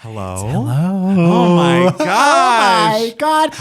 Hello. Hello. Oh my gosh. Oh my God.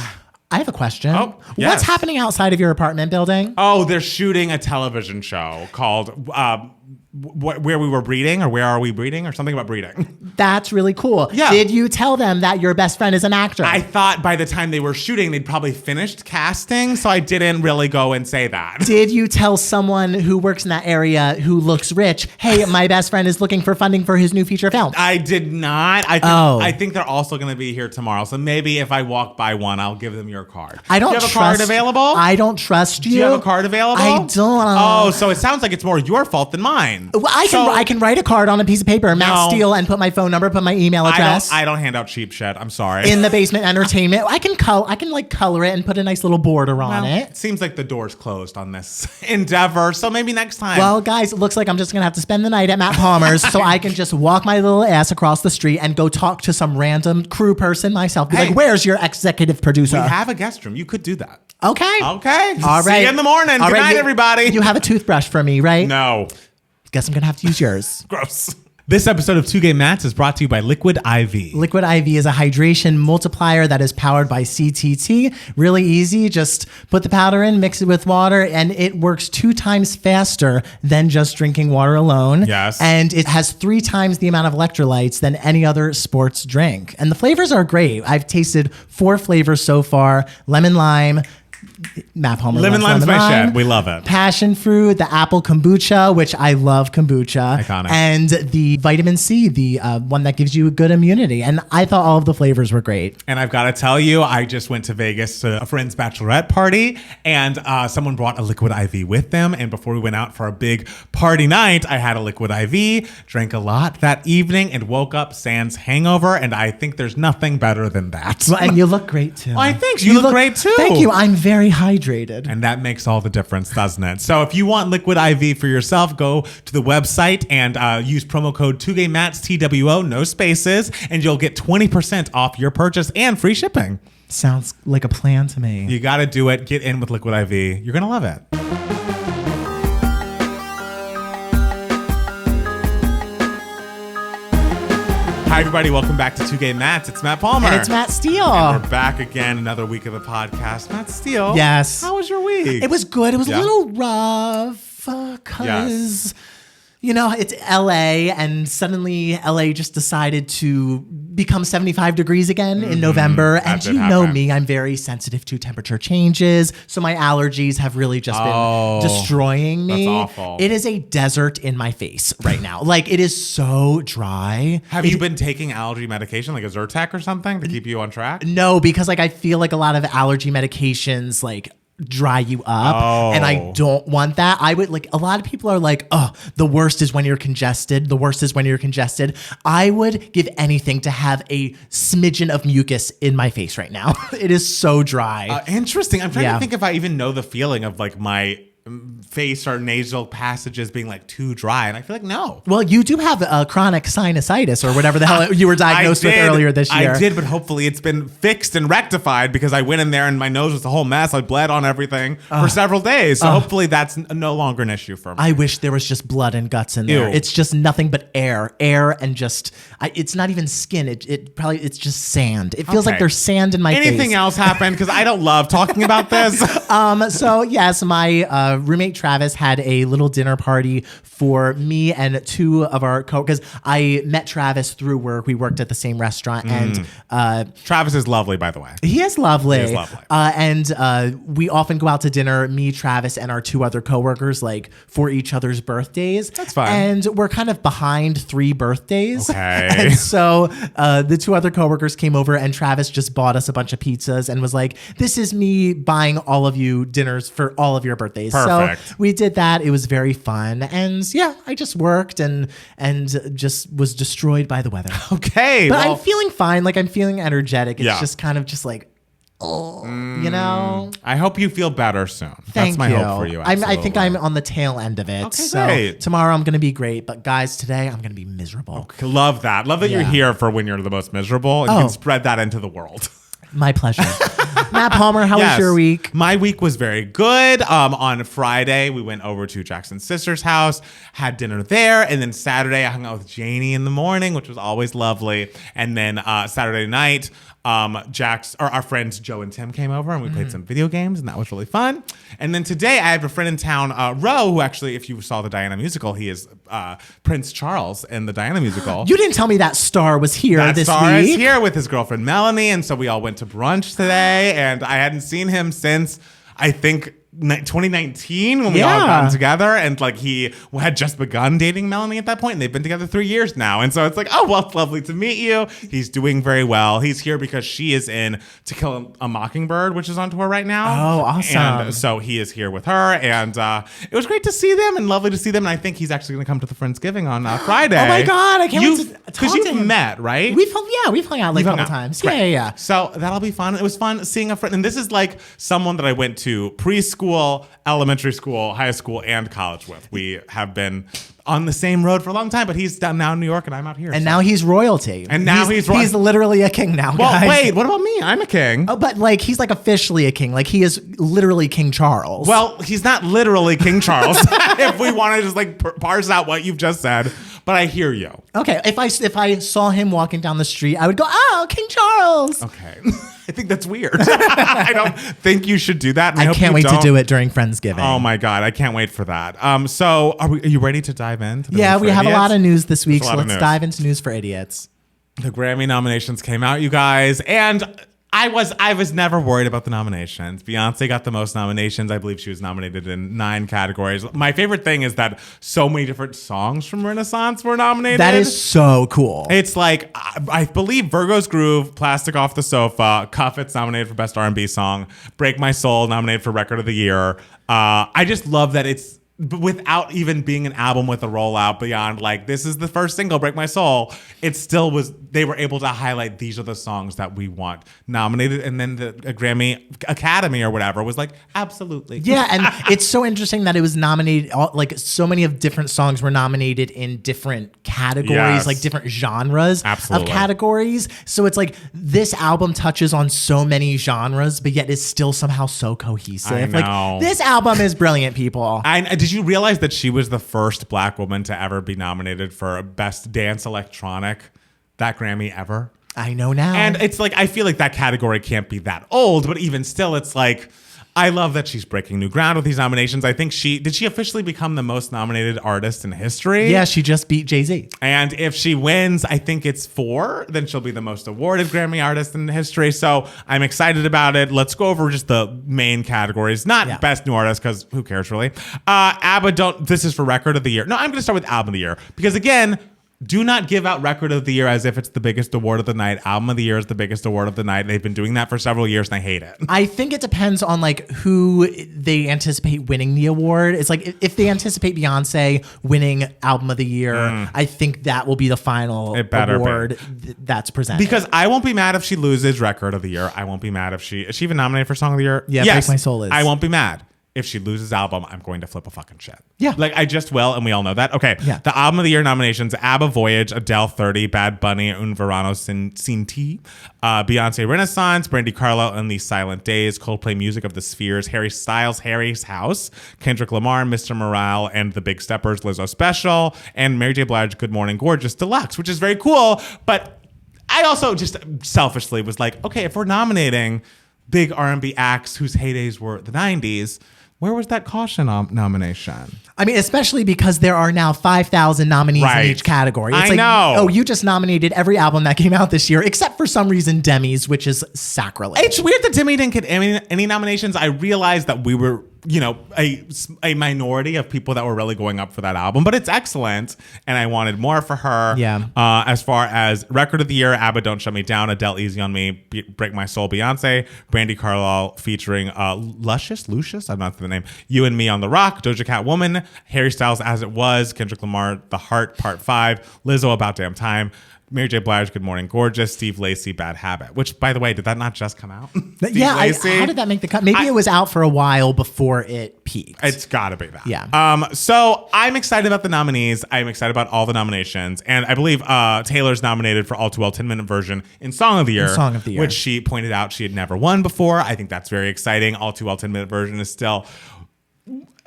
I have a question. Oh, yes. What's happening outside of your apartment building? Oh, they're shooting a television show called Where We Were Breeding, or Where Are We Breeding, or something about breeding. That's really cool. Yeah. Did you tell them that your best friend is an actor? I thought by the time they were shooting, they'd probably finished casting, so I didn't really go and say that. Did you tell someone who works in that area who looks rich, hey, my best friend is looking for funding for his new feature film? I did not. I think they're also going to be here tomorrow, so maybe if I walk by one, I'll give them your card. I don't Do you have trust, a card available? I don't trust you. Do you have a card available? I don't. Oh, so it sounds like it's more your fault than mine. Well, I can write a card on a piece of paper, Matt Steele, and put my phone number, put my email address. I don't hand out cheap shit. I'm sorry. In the basement entertainment, I can color it and put a nice little border on it. Seems like the door's closed on this endeavor, so maybe next time. Well, guys, it looks like I'm just gonna have to spend the night at Matt Palmer's, so I can just walk my little ass across the street and go talk to some random crew person myself. Be like, "Where's your executive producer?" We have a guest room. You could do that. Okay. All right. See you in the morning. Good night, everybody. You have a toothbrush for me, right? No. Guess I'm gonna have to use yours. Gross. This episode of 2 Gay Mats is brought to you by Liquid IV. Liquid IV is a hydration multiplier that is powered by CTT. Really easy. Just put the powder in, mix it with water, and it works 2 times faster than just drinking water alone. Yes. And it has 3 times the amount of electrolytes than any other sports drink. And the flavors are great. I've tasted 4 flavors so far. Lemon lime. Matt Palmer. Lemon lime's my shit. We love it. Passion fruit, the apple kombucha, which I love kombucha. Iconic. And the vitamin C, the one that gives you good immunity. And I thought all of the flavors were great. And I've got to tell you, I just went to Vegas to a friend's bachelorette party, and someone brought a Liquid IV with them. And before we went out for a big party night, I had a Liquid IV, drank a lot that evening, and woke up sans hangover. And I think there's nothing better than that. Well, and you look great too. I think you look great too. Thank you. I'm very hydrated. And that makes all the difference, doesn't it? So if you want Liquid IV for yourself, go to the website and use promo code 2GayMats, TWO, no spaces, and you'll get 20% off your purchase and free shipping. Sounds like a plan to me. You got to do it. Get in with Liquid IV. You're going to love it. Hi, everybody. Welcome back to 2 Gay Mats. It's Matt Palmer. And it's Matt Steele. And we're back again, another week of the podcast. Matt Steele. Yes. How was your week? It was good. It was a little rough because, you know, it's LA, and suddenly LA just decided to become 75 degrees again in November. And you know me, I'm very sensitive to temperature changes. So my allergies have really just been destroying me. That's awful. It is a desert in my face right now. Like, it is so dry. Have you been taking allergy medication, like a Zyrtec or something, to keep you on track? No, because like I feel like a lot of allergy medications like dry you up, and I don't want that. I would like, a lot of people are like, oh, the worst is when you're congested. The worst is when you're congested. I would give anything to have a smidgen of mucus in my face right now. It is so dry. Interesting. I'm trying to think if I even know the feeling of like my face or nasal passages being like too dry, and I feel like no. Well, you do have a chronic sinusitis or whatever the hell you were diagnosed with earlier this year. I did, but hopefully it's been fixed and rectified, because I went in there and my nose was a whole mess. I bled on everything for several days, so hopefully that's no longer an issue for me. I wish there was just blood and guts in there. Ew. It's just nothing but air, and just it's not even skin. It's just sand. It feels like there's sand in my face. Anything else happened? Because I don't love talking about this. So yes, my roommate Travis had a little dinner party for me and 2 of our because I met Travis through work. We worked at the same restaurant, and Travis is lovely, by the way. he is lovely. He is lovely. And we often go out to dinner, me, Travis, and our 2 other coworkers, like for each other's birthdays. That's fine. And we're kind of behind 3 birthdays. Okay. And so the 2 other coworkers came over, and Travis just bought us a bunch of pizzas and was like, "This is me buying all of you dinners for all of your birthdays." Perfect. So we did that. It was very fun. And yeah, I just worked and just was destroyed by the weather. Okay. But I'm feeling fine. Like, I'm feeling energetic. It's Yeah. just kind of just like, you know. I hope you feel better soon. Thank That's my you. hope for you. I think I'm on the tail end of it. Okay, so great. tomorrow I'm going to be great. But guys, today I'm going to be miserable. Love that. Love that you're Yeah. here for when you're the most miserable, and you can spread that into the world. My pleasure. Matt Palmer, how was your week? My week was very good. On Friday, we went over to Jackson's sister's house, had dinner there, and then Saturday, I hung out with Janie in the morning, which was always lovely. And then Saturday night, our friends Joe and Tim came over and we played some video games, and that was really fun. And then today I have a friend in town, Ro, who actually, if you saw the Diana musical, he is Prince Charles in the Diana musical. You didn't tell me that star was here this week. That star is here with his girlfriend Melanie, and so we all went to brunch today, and I hadn't seen him since, I think, 2019 when we all got together, and like he had just begun dating Melanie at that point, and they've been together 3 years now. And so it's like, oh, well, it's lovely to meet you. He's doing very well. He's here because she is in To Kill a Mockingbird, which is on tour right now. Oh, awesome. And so he is here with her, and it was great to see them and lovely to see them. And I think he's actually going to come to the Friendsgiving on Friday. Oh my God, I can't wait to talk because to you've him. met, right? We've hung out like a couple times. Yeah. So that'll be fun. It was fun seeing a friend. And this is like someone that I went to preschool, elementary school, high school, and college with. We have been on the same road for a long time, but he's down now in New York and I'm out here. And now he's royalty. And now he's literally a king now, well, guys. wait, what about me? I'm a king. Oh, but like he's like officially a king. Like he is literally King Charles. Well, he's not literally King Charles. If we want to just like parse out what you've just said, but I hear you. Okay, if I saw him walking down the street, I would go, "Oh, King Charles." Okay. I think that's weird. I don't think you should do that. I can't wait to do it during Friendsgiving. Oh my God, I can't wait for that. So are you ready to dive into the Yeah, News we for have Idiots? a lot of news this week, so let's news. dive into News for Idiots. The Grammy nominations came out, you guys, and I was never worried about the nominations. Beyonce got the most nominations. I believe she was nominated in 9 categories. My favorite thing is that so many different songs from Renaissance were nominated. That is so cool. It's like, I believe Virgo's Groove, Plastic Off the Sofa, Cuff It's nominated for Best R&B Song, Break My Soul nominated for Record of the Year. I just love that it's, without even being an album with a rollout beyond like, this is the first single, Break My Soul, it still was, they were able to highlight these are the songs that we want nominated. And then the Grammy Academy or whatever was like, absolutely. Yeah, and it's so interesting that it was nominated, like so many of different songs were nominated in different categories, like different genres of categories. So it's like this album touches on so many genres, but yet is still somehow so cohesive. I know. Like this album is brilliant, people. Did you realize that she was the first Black woman to ever be nominated for Best Dance Electronic, that Grammy ever? I know now. And it's like, I feel like that category can't be that old, but even still, it's like, I love that she's breaking new ground with these nominations. I think did she officially become the most nominated artist in history? Yeah, she just beat Jay-Z. And if she wins, I think it's 4, then she'll be the most awarded Grammy artist in history. So I'm excited about it. Let's go over just the main categories. Not Best New Artist, because who cares really? ABBA, this is for Record of the Year. No, I'm going to start with Album of the Year. Because again, do not give out Record of the Year as if it's the biggest award of the night. Album of the Year is the biggest award of the night. They've been doing that for several years, and I hate it. I think it depends on like who they anticipate winning the award. It's like if they anticipate Beyonce winning Album of the Year, I think that will be the final award that's presented. Because I won't be mad if she loses Record of the Year. I won't be mad if is she even nominated for Song of the Year? Yeah, yes. Break My Soul is. I won't be mad. If she loses album, I'm going to flip a fucking shit. Yeah. Like, I just will, and we all know that. Okay. Yeah. The Album of the Year nominations, ABBA Voyage, Adele 30, Bad Bunny, Un Verano Sin Ti, Beyonce Renaissance, Brandy Carlo and the Silent Days, Coldplay Music of the Spheres, Harry Styles, Harry's House, Kendrick Lamar, Mr. Morale, and The Big Steppers, Lizzo Special, and Mary J. Blige, Good Morning Gorgeous Deluxe, which is very cool. But I also just selfishly was like, okay, if we're nominating big R&B acts whose heydays were the 90s, where was that Caution nomination? I mean, especially because there are now 5,000 nominees in each category. It's I know. Oh, you just nominated every album that came out this year, except for some reason Demi's, which is sacrilege. It's weird that Demi didn't get any nominations. I realized that we were, a minority of people that were really going up for that album, but it's excellent, and I wanted more for her. Yeah. As far as Record of the Year, ABBA Don't Shut Me Down, Adele Easy on Me, Break My Soul, Beyonce, Brandy Carlisle featuring Lucius, I'm not the name, You and Me on the Rock, Doja Cat Woman, Harry Styles As It Was, Kendrick Lamar The Heart Part 5, Lizzo About Damn Time, Mary J. Blige, Good Morning Gorgeous, Steve Lacy, Bad Habit. Which, by the way, did that not just come out? Yeah, how did that make the cut? Maybe it was out for a while before it peaked. It's got to be that. Yeah. So I'm excited about the nominees. I'm excited about all the nominations. And I believe Taylor's nominated for All Too Well 10-minute version in Song of the Year. Which she pointed out she had never won before. I think that's very exciting. All Too Well 10-minute version is still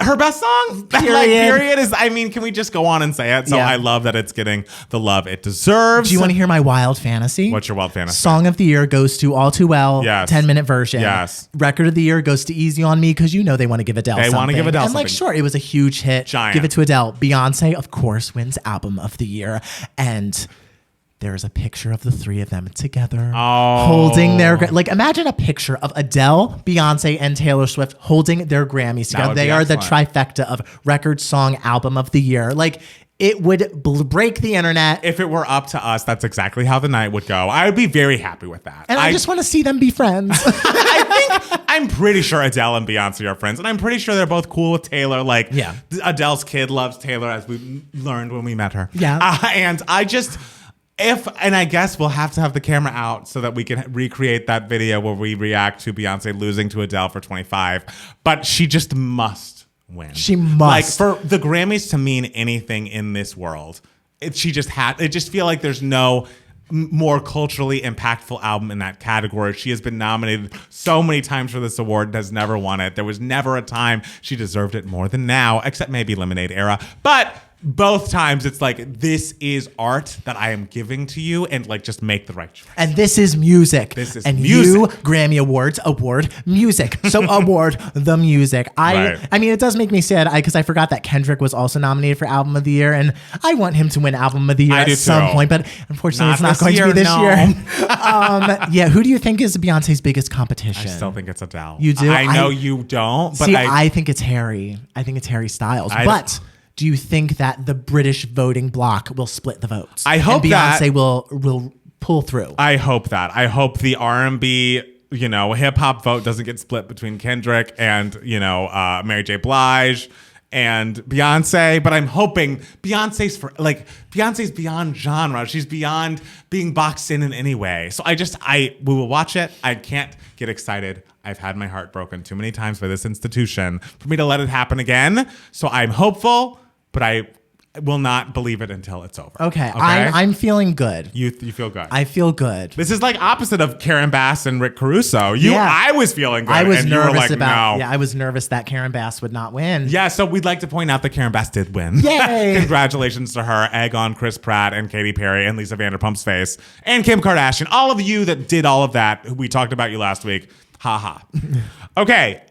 her best song. Period is, I mean, can we just go on and say it? So I love that it's getting the love it deserves. Do you want to hear my wild fantasy? What's your wild fantasy? Song of the Year goes to All Too Well, 10-minute version. Yes. Record of the Year goes to Easy on Me because they want to give Adele something. They want to give Adele something. And sure, it was a huge hit. Giant. Give it to Adele. Beyonce, of course, wins Album of the Year. And there is a picture of the three of them together holding their... imagine a picture of Adele, Beyonce, and Taylor Swift holding their Grammys together. They are the trifecta of record, song, album of the year. It would break the internet. If it were up to us, that's exactly how the night would go. I would be very happy with that. And I just want to see them be friends. I'm pretty sure Adele and Beyonce are friends, and I'm pretty sure they're both cool with Taylor. Adele's kid loves Taylor, as we learned when we met her. Yeah. And I just... and I guess we'll have to have the camera out so that we can recreate that video where we react to Beyonce losing to Adele for 25. But she just must win. She must. For the Grammys to mean anything in this world, it just feel like there's no more culturally impactful album in that category. She has been nominated so many times for this award and has never won it. There was never a time she deserved it more than now, except maybe Lemonade era. But both times it's this is art that I am giving to you, and just make the right choice. And this is music. You, Grammy Awards, award music. So award the music. I mean, it does make me sad because I forgot that Kendrick was also nominated for Album of the Year, and I want him to win Album of the Year at some point, but unfortunately it's not going to be this year. Who do you think is Beyonce's biggest competition? I still think it's Adele. You do? I know you don't, but I think it's Harry. I think it's Harry Styles. But do you think that the British voting bloc will split the votes? I hope and Beyonce that will pull through. I hope that. I hope the R&B, hip hop vote doesn't get split between Kendrick and, Mary J. Blige and Beyonce. But I'm hoping Beyonce's beyond genre. She's beyond being boxed in any way. So we will watch it. I can't get excited. I've had my heart broken too many times by this institution for me to let it happen again. So I'm hopeful, but I will not believe it until it's over. Okay? I'm feeling good. You feel good. I feel good. This is opposite of Karen Bass and Rick Caruso. I was feeling good. I was and nervous you were like, about. no. Yeah, I was nervous that Karen Bass would not win. Yeah, so we'd like to point out that Karen Bass did win. Yay! Congratulations to her, egg on Chris Pratt and Katy Perry and Lisa Vanderpump's face and Kim Kardashian. All of you that did all of that. We talked about you last week. Ha ha. Okay.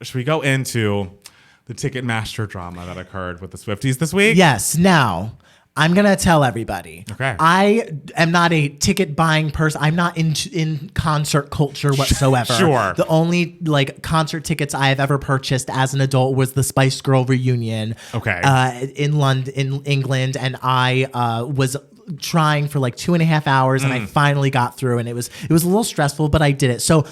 Should we go into the Ticketmaster drama that occurred with the Swifties this week? Yes. Now, I'm going to tell everybody. Okay. I am not a ticket buying person. I'm not in concert culture whatsoever. Sure. The only concert tickets I have ever purchased as an adult was the Spice Girl reunion. Okay. In London, in England, and I was trying for 2.5 hours, and I finally got through, and it was a little stressful, but I did it. So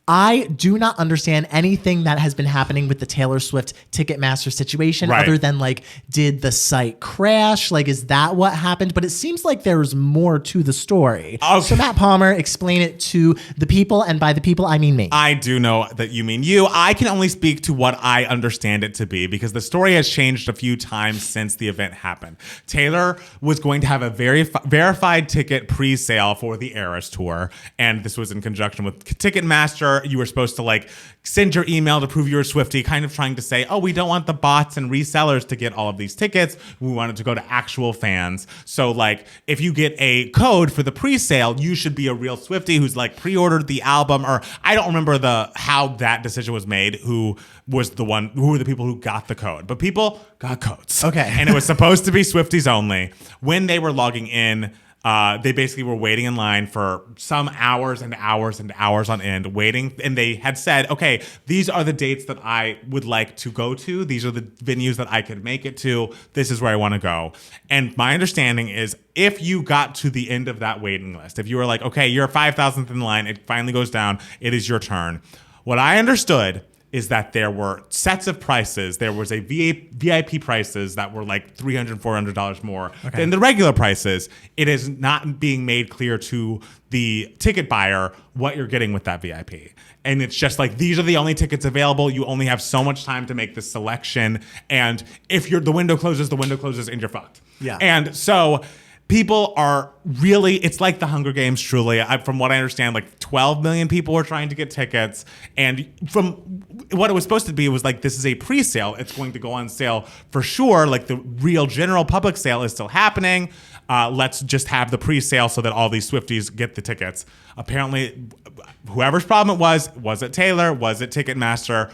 I do not understand anything that has been happening with the Taylor Swift Ticketmaster situation other than did the site crash? Is that what happened? But it seems like there's more to the story. Okay. So Matt Palmer, explain it to the people, and by the people, I mean me. I do know that you mean you. I can only speak to what I understand it to be because the story has changed a few times since the event happened. Taylor was going to have a verified ticket pre-sale for the Eras Tour, and this was in conjunction with Ticketmaster. You were supposed to send your email to prove you're a Swiftie, kind of trying to say, oh, we don't want the bots and resellers to get all of these tickets. We want it to go to actual fans. So if you get a code for the pre-sale, you should be a real Swiftie who's pre-ordered the album, or I don't remember how that decision was made, who were the people who got the code. But people got codes. Okay. And it was supposed to be Swifties only. When they were logging in, they basically were waiting in line for some hours and hours and hours on end, waiting. And they had said, okay, these are the dates that I would like to go to. These are the venues that I could make it to. This is where I want to go. And my understanding is if you got to the end of that waiting list, if you were okay, you're 5,000th in line, it finally goes down, it is your turn. What I understood is that there were sets of prices. There was a VIP prices that were like $300, $400 more than the regular prices. It is not being made clear to the ticket buyer what you're getting with that VIP. And it's just like, these are the only tickets available. You only have so much time to make this selection. And if the window closes, and you're fucked. Yeah. And so people are really, it's like the Hunger Games, truly. From what I understand, like 12 million people were trying to get tickets. And from what it was supposed to be, it was like, this is a pre-sale. It's going to go on sale for sure. Like the real general public sale is still happening. Let's just have the pre-sale so that all these Swifties get the tickets. Apparently, whoever's problem it was it Taylor? Was it Ticketmaster?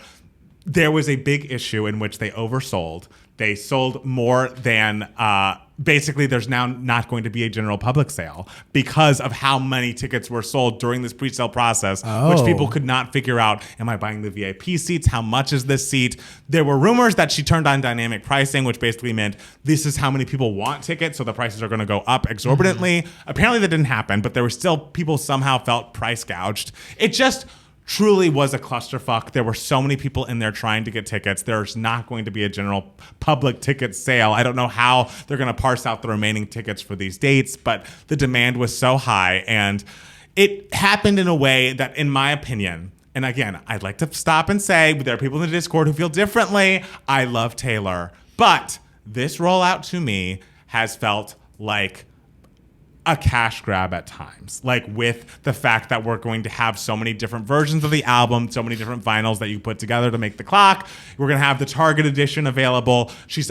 There was a big issue in which they oversold. They sold more than, basically there's now not going to be a general public sale because of how many tickets were sold during this pre-sale process, which people could not figure out. Am I buying the VIP seats? How much is this seat? There were rumors that she turned on dynamic pricing, which basically meant this is how many people want tickets, so the prices are going to go up exorbitantly. Apparently that didn't happen, but there were still people somehow felt price gouged. It just truly was a clusterfuck. There were so many people in there trying to get tickets. There's not going to be a general public ticket sale. I don't know how they're going to parse out the remaining tickets for these dates, but the demand was so high. And it happened in a way that, in my opinion, and again, I'd like to stop and say, there are people in the Discord who feel differently. I love Taylor. But this rollout to me has felt like a cash grab at times, like with the fact that we're going to have so many different versions of the album, so many different vinyls that you put together to make the clock. We're going to have the Target edition available. She's,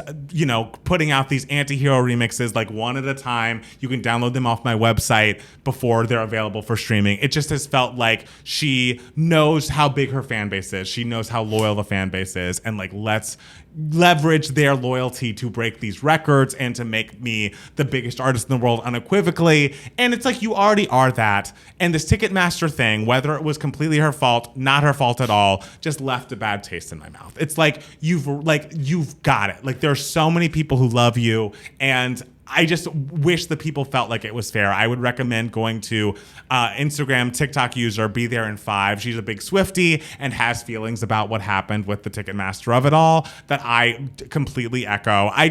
putting out these anti-hero remixes like one at a time. You can download them off my website before they're available for streaming. It just has felt like she knows how big her fan base is. She knows how loyal the fan base is. And like, let's leverage their loyalty to break these records and to make me the biggest artist in the world unequivocally. And it's like, you already are that. And this Ticketmaster thing, whether it was completely her fault, not her fault at all, just left a bad taste in my mouth. It's like, you've got it. Like, there's so many people who love you, and I just wish the people felt like it was fair. I would recommend going to Instagram, TikTok user, Be There in 5. She's a big Swiftie and has feelings about what happened with the Ticketmaster of it all that I completely echo. I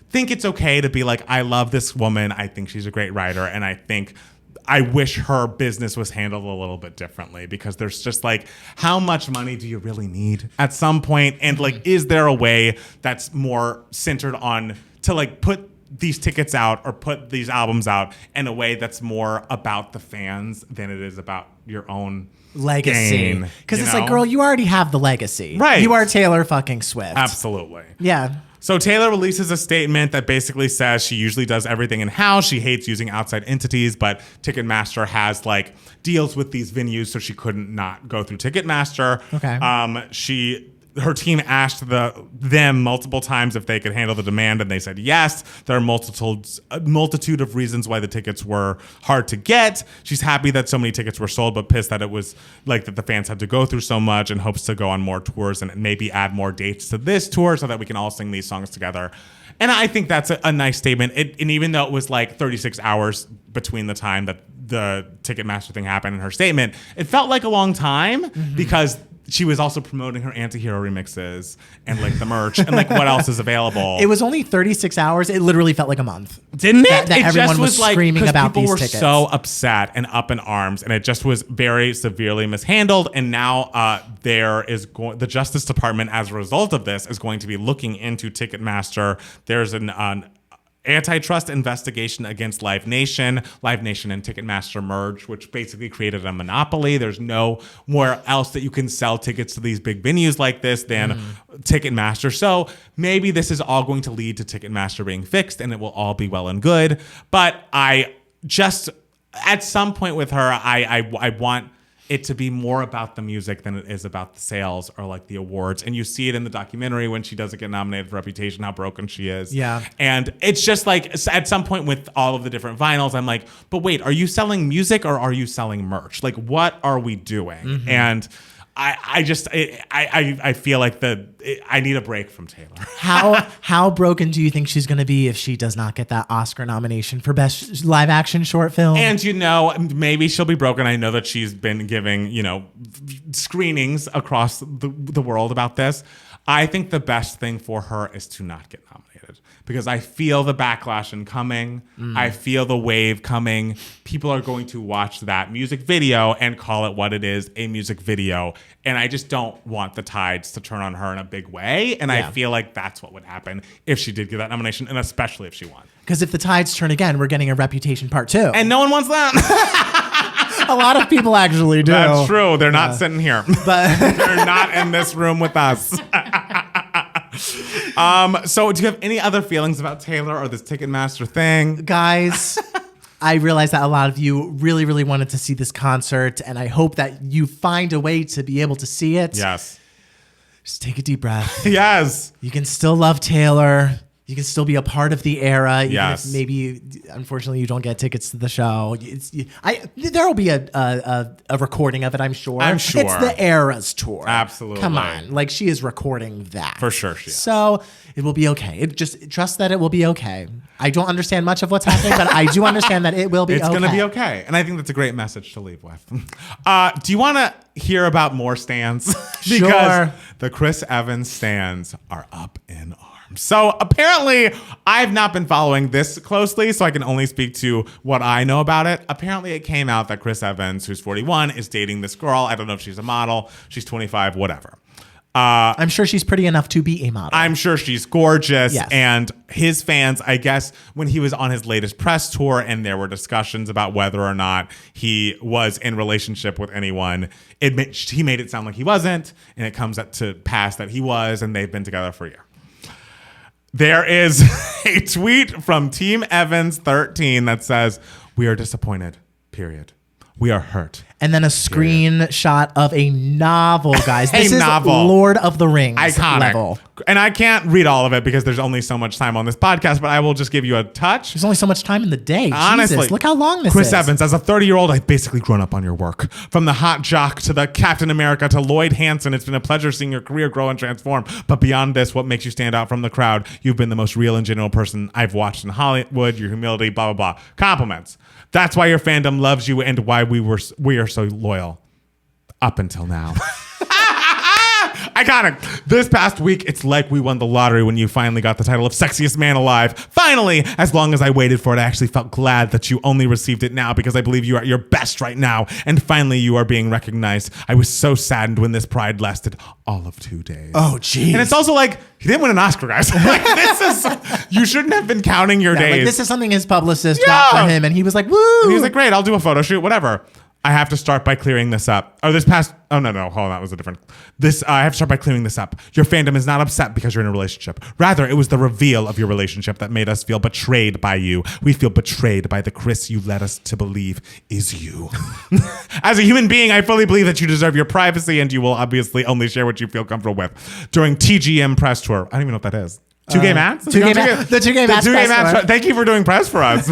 think it's okay to be like, I love this woman. I think she's a great writer. And I wish her business was handled a little bit differently, because there's just like, how much money do you really need at some point? And like, is there a way that's more centered on to like put these tickets out or put these albums out in a way that's more about the fans than it is about your own legacy? Because it's like, girl, you already have the legacy. Right. You are Taylor fucking Swift. Absolutely. Yeah. So Taylor releases a statement that basically says she usually does everything in-house. She hates using outside entities, but Ticketmaster has like deals with these venues, so she couldn't not go through Ticketmaster. Okay. Her team asked them multiple times if they could handle the demand, and they said yes. There are a multitude of reasons why the tickets were hard to get. She's happy that so many tickets were sold, but pissed that it was like that the fans had to go through so much, and hopes to go on more tours and maybe add more dates to this tour so that we can all sing these songs together. And I think that's a nice statement. And even though it was like 36 hours between the time that the Ticketmaster thing happened and her statement, it felt like a long time because she was also promoting her anti-hero remixes and like the merch and like what else is available. It was only 36 hours. It literally felt like a month. Didn't it? That everyone was screaming about these tickets. People were so upset and up in arms, and it just was very severely mishandled. And now the Justice Department, as a result of this, is going to be looking into Ticketmaster. There's an antitrust investigation against Live Nation. Live Nation and Ticketmaster merged, which basically created a monopoly. There's nowhere else that you can sell tickets to these big venues like this than Ticketmaster. So maybe this is all going to lead to Ticketmaster being fixed, and it will all be well and good. But I just, at some point with her, I want it to be more about the music than it is about the sales or like the awards. And you see it in the documentary when she doesn't get nominated for Reputation, how broken she is. Yeah. And it's just like, at some point with all of the different vinyls, I'm like, but wait, are you selling music or are you selling merch? Like, what are we doing? And I feel like I need a break from Taylor. How broken do you think she's going to be if she does not get that Oscar nomination for best live action short film? And maybe she'll be broken. I know that she's been giving screenings across the world about this. I think the best thing for her is to not get nominated because I feel the backlash incoming. I feel the wave coming. People are going to watch that music video and call it what it is, a music video. And I just don't want the tides to turn on her in a big way. And I feel like that's what would happen if she did get that nomination, and especially if she won. Because if the tides turn again, we're getting a Reputation Part 2. And no one wants that. A lot of people actually do. That's true. They're not sitting here. But they're not in this room with us. So do you have any other feelings about Taylor or this Ticketmaster thing? Guys, I realize that a lot of you really, really wanted to see this concert, and I hope that you find a way to be able to see it. Yes. Just take a deep breath. Yes. You can still love Taylor. You can still be a part of the era. Even Yes. if maybe, unfortunately, you don't get tickets to the show. There will be a recording of it, I'm sure. I'm sure. It's the Eras tour. Absolutely. Come on. Like, she is recording that. For sure she is. So it will be okay. Just trust that it will be okay. I don't understand much of what's happening, but I do understand that it will be okay. It's going to be okay. And I think that's a great message to leave with. Do you want to hear about more stands? Because the Chris Evans stands are up in arms. So apparently, I've not been following this closely, so I can only speak to what I know about it. Apparently, it came out that Chris Evans, who's 41, is dating this girl. I don't know if she's a model. She's 25, whatever. I'm sure she's pretty enough to be a model. I'm sure she's gorgeous. Yes. And his fans, I guess, when he was on his latest press tour and there were discussions about whether or not he was in relationship with anyone, he made it sound like he wasn't. And it comes to pass that he was, and they've been together for a year. There is a tweet from Team Evans 13 that says, "We are disappointed, period. We are hurt." And then a screenshot of a novel, guys. This is novel. Lord of the Rings Iconic. level. And I can't read all of it because there's only so much time on this podcast, but I will just give you a touch. There's only so much time in the day. Honestly, Jesus, look how long this Chris is. Evans, as a 30-year-old, I've basically grown up on your work. From the hot jock to the Captain America to Lloyd Hansen, it's been a pleasure seeing your career grow and transform. But beyond this, what makes you stand out from the crowd? You've been the most real and genuine person I've watched in Hollywood. Your humility, blah, blah, blah. Compliments. That's why your fandom loves you and why we are so loyal. Up until now. Iconic. This past week, it's like we won the lottery when you finally got the title of Sexiest Man Alive. Finally, as long as I waited for it, I actually felt glad that you only received it now because I believe you are at your best right now. And finally, you are being recognized. I was so saddened when this pride lasted all of 2 days. Oh, geez. And it's also like, he didn't win an Oscar, guys. You shouldn't have been counting your days. Like, this is something his publicist got for him, and he was like, woo! And he was like, great, I'll do a photo shoot, whatever. I have to start by clearing this up. I have to start by clearing this up. Your fandom is not upset because you're in a relationship. Rather, it was the reveal of your relationship that made us feel betrayed by you. We feel betrayed by the Chris you led us to believe is you. As a human being, I fully believe that you deserve your privacy and you will obviously only share what you feel comfortable with. During TGM press tour, I don't even know what that is. Two Gay Mats? The Two Gay Mats. Thank you for doing press for us.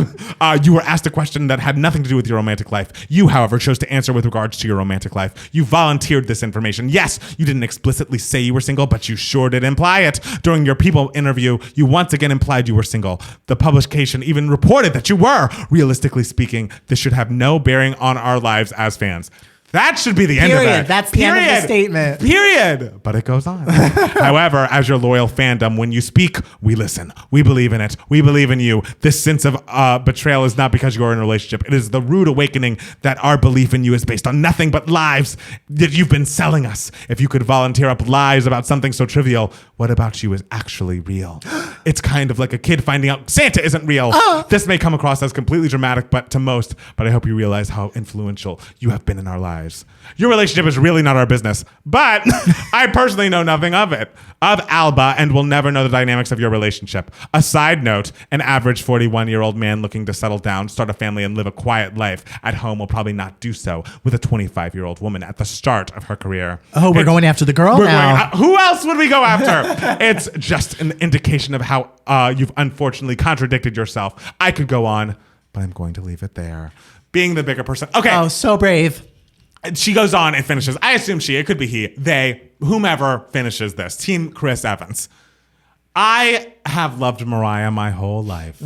You were asked a question that had nothing to do with your romantic life. You, however, chose to answer with regards to your romantic life. You volunteered this information. Yes, you didn't explicitly say you were single, but you sure did imply it. During your People interview, you once again implied you were single. The publication even reported that you were. Realistically speaking, this should have no bearing on our lives as fans. That should be the end of it. That's the end of the statement. Period. But it goes on. However, as your loyal fandom, when you speak, we listen. We believe in it. We believe in you. This sense of betrayal is not because you're in a relationship. It is the rude awakening that our belief in you is based on nothing but lies that you've been selling us. If you could volunteer up lies about something so trivial, what about you is actually real? It's kind of like a kid finding out Santa isn't real. This may come across as completely dramatic, but to most, but I hope you realize how influential you have been in our lives. Your relationship is really not our business, but I personally know nothing of Alba, and will never know the dynamics of your relationship. A side note, an average 41-year-old man looking to settle down, start a family, and live a quiet life at home will probably not do so with a 25-year-old woman at the start of her career. Oh, we're going after the girl now. Who else would we go after? It's just an indication of how you've unfortunately contradicted yourself. I could go on, but I'm going to leave it there. Being the bigger person. Okay. Oh, so brave. She goes on and finishes. I assume it could be he, they, whomever finishes this. Team Chris Evans. I have loved Mariah my whole life.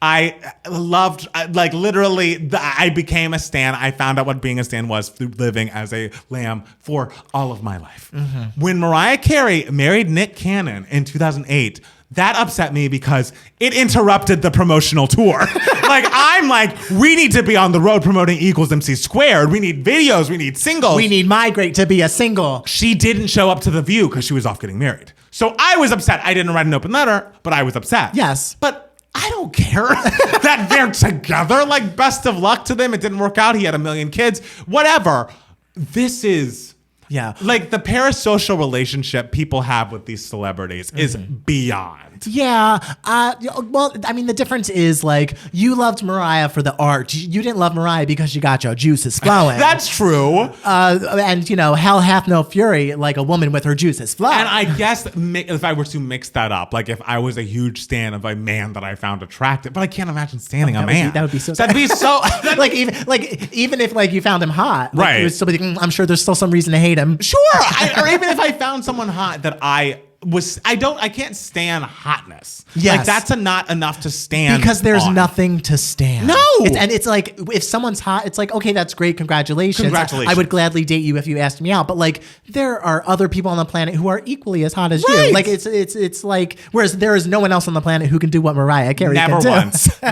I loved, like literally, I became a stan. I found out what being a stan was through living as a lamb for all of my life. When Mariah Carey married Nick Cannon in 2008, that upset me because it interrupted the promotional tour. I'm like, we need to be on the road promoting Equals MC Squared. We need videos. We need singles. We need Migrate to be a single. She didn't show up to The View because she was off getting married. So I was upset. I didn't write an open letter, but I was upset. Yes. But I don't care that they're together. Like, best of luck to them. It didn't work out. He had 1 million kids. Whatever. This is... Yeah. Like, the parasocial relationship people have with these celebrities is beyond. Yeah. Well, I mean, the difference is, like, you loved Mariah for the art. You didn't love Mariah because you got your juices flowing. That's true. And, hell hath no fury like a woman with her juices flowing. And I guess if I were to mix that up, like, if I was a huge stan of a man that I found attractive, but I can't imagine standing a man. That would be so... That'd be so... even if, like, you found him hot. Like, right. It would still be, I'm sure there's still some reason to hate him. Sure. Or even if I found someone hot that I can't stand hotness. Yes. Like, that's not enough to stand because there's on. nothing to stand. No. It's like, if someone's hot, it's like, okay, that's great. Congratulations. I would gladly date you if you asked me out. But, like, there are other people on the planet who are equally as hot as right. you. Like, it's like, whereas there is no one else on the planet who can do what Mariah Carey can do.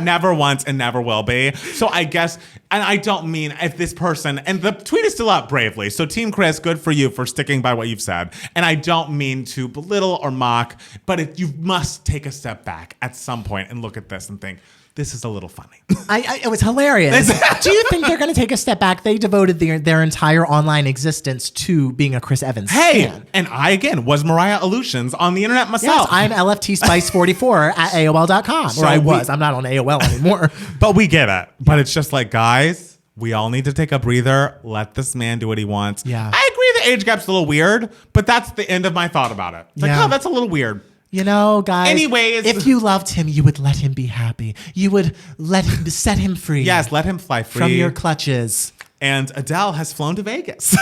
Never once and never will be. So I guess, and I don't mean if this person, and the tweet is still up bravely. So Team Chris, good for you for sticking by what you've said. And I don't mean to belittle or mock, but you must take a step back at some point and look at this and think, this is a little funny. It was hilarious. Do you think they're going to take a step back? They devoted their entire online existence to being a Chris Evans fan. And I, again, was Mariah Illusions on the internet myself. Yes, I'm LFT Spice 44 at AOL.com. So or I was. I'm not on AOL anymore. But we get it. But it's just like, guys, we all need to take a breather. Let this man do what he wants. Yeah. I agree the age gap's a little weird, but that's the end of my thought about it. It's like, oh, that's a little weird. Guys, anyways, if you loved him, you would let him be happy. You would set him free. Yes, let him fly free. From your clutches. And Adele has flown to Vegas.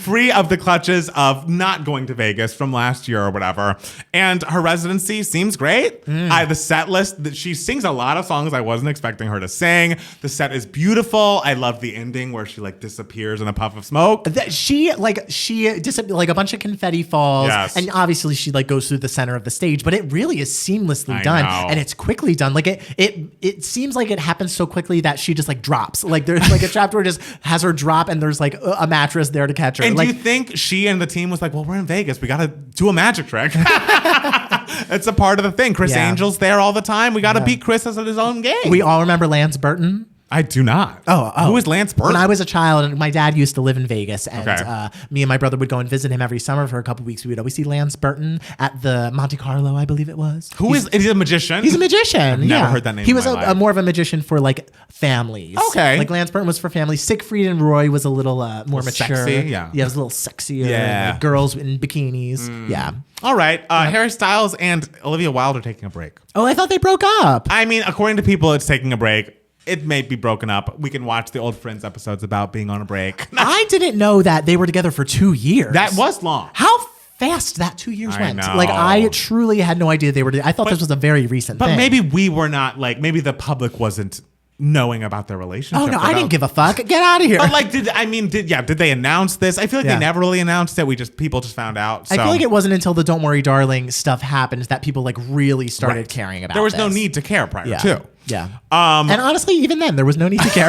Free of the clutches of not going to Vegas from last year or whatever. And her residency seems great. The set list, she sings a lot of songs I wasn't expecting her to sing. The set is beautiful. I love the ending where she like disappears in a puff of smoke. She like a bunch of confetti falls. Yes. And obviously she like goes through the center of the stage, but it really is seamlessly done. Know. And it's quickly done. Like it seems like it happens so quickly that she just like drops. Like there's like a chapter where just has her drop and there's like a mattress there to catch her. And like, do you think she and the team was like, well, we're in Vegas. We got to do a magic trick. It's a part of the thing. Chris Angel's there all the time. We got to beat Chris at his own game. We all remember Lance Burton. I do not. Oh. Who is Lance Burton? When I was a child, my dad used to live in Vegas, and me and my brother would go and visit him every summer for a couple weeks. We would always see Lance Burton at the Monte Carlo, I believe it was. Is he a magician? He's a magician. I've never heard that name. He was in my life. more of a magician for like families. Okay. Like Lance Burton was for families. Siegfried and Roy was a little more mature. Sexy, yeah. Yeah, it was a little sexier. Yeah. Like girls in bikinis. Yeah. All right. Harry Styles and Olivia Wilde are taking a break. Oh, I thought they broke up. I mean, according to people, it's taking a break. It may be broken up. We can watch the old Friends episodes about being on a break. I didn't know that they were together for 2 years. That was long. How fast that 2 years went. know. Like, I truly had no idea they were. I thought this was a very recent thing. But maybe we were not, like, maybe the public wasn't knowing about their relationship. Oh, no, I didn't give a fuck. Get out of here. But, like, did they announce this? I feel like they never really announced it. People just found out. So. I feel like it wasn't until the Don't Worry Darling stuff happened that people, like, really started caring about There was this. no need to care prior to. Yeah. And honestly, even then, there was no need to care.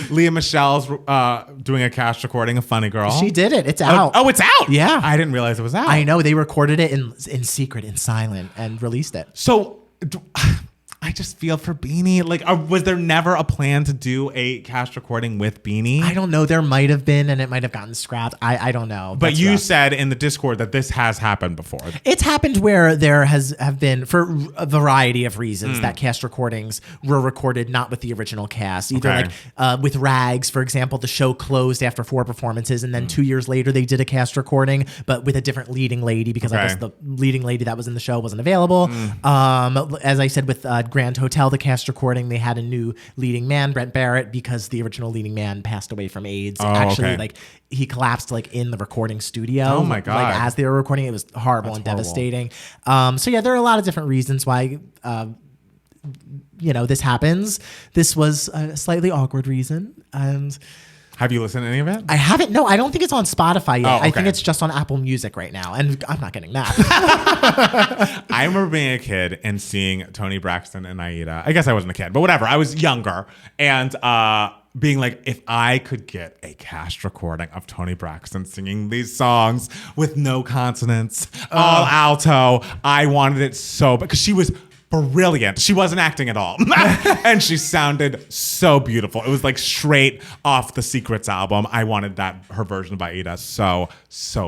Leah Michelle's doing a cast recording of Funny Girl. She did it. It's out. Oh, it's out? Yeah. I didn't realize it was out. I know. They recorded it in secret, in silent, and released it. So... I just feel for Beanie. Like, was there never a plan to do a cast recording with Beanie? I don't know. There might have been, and it might have gotten scrapped. I don't know. But you said in the Discord that this has happened before. It's happened where there have been, for a variety of reasons, that cast recordings were recorded not with the original cast. Either like with Rags, for example, the show closed after 4 performances, and then 2 years later they did a cast recording, but with a different leading lady because I guess the leading lady that was in the show wasn't available. As I said with Grand Hotel, the cast recording, they had a new leading man, Brent Barrett, because the original leading man passed away from AIDS. Actually, like he collapsed like in the recording studio. Oh my God. Like as they were recording, it was horrible and devastating. So yeah, there are a lot of different reasons why this happens. This was a slightly awkward reason. And have you listened to any of it? I haven't. No, I don't think it's on Spotify yet. Okay. I think it's just on Apple Music right now. And I'm not getting that. I remember being a kid and seeing Toni Braxton and Aida. I guess I wasn't a kid, but whatever. I was younger. And being like, if I could get a cast recording of Toni Braxton singing these songs with no consonants, all alto, I wanted it so, because she was brilliant. She wasn't acting at all. And she sounded so beautiful. It was like straight off the Secrets album. I wanted her version of Aida so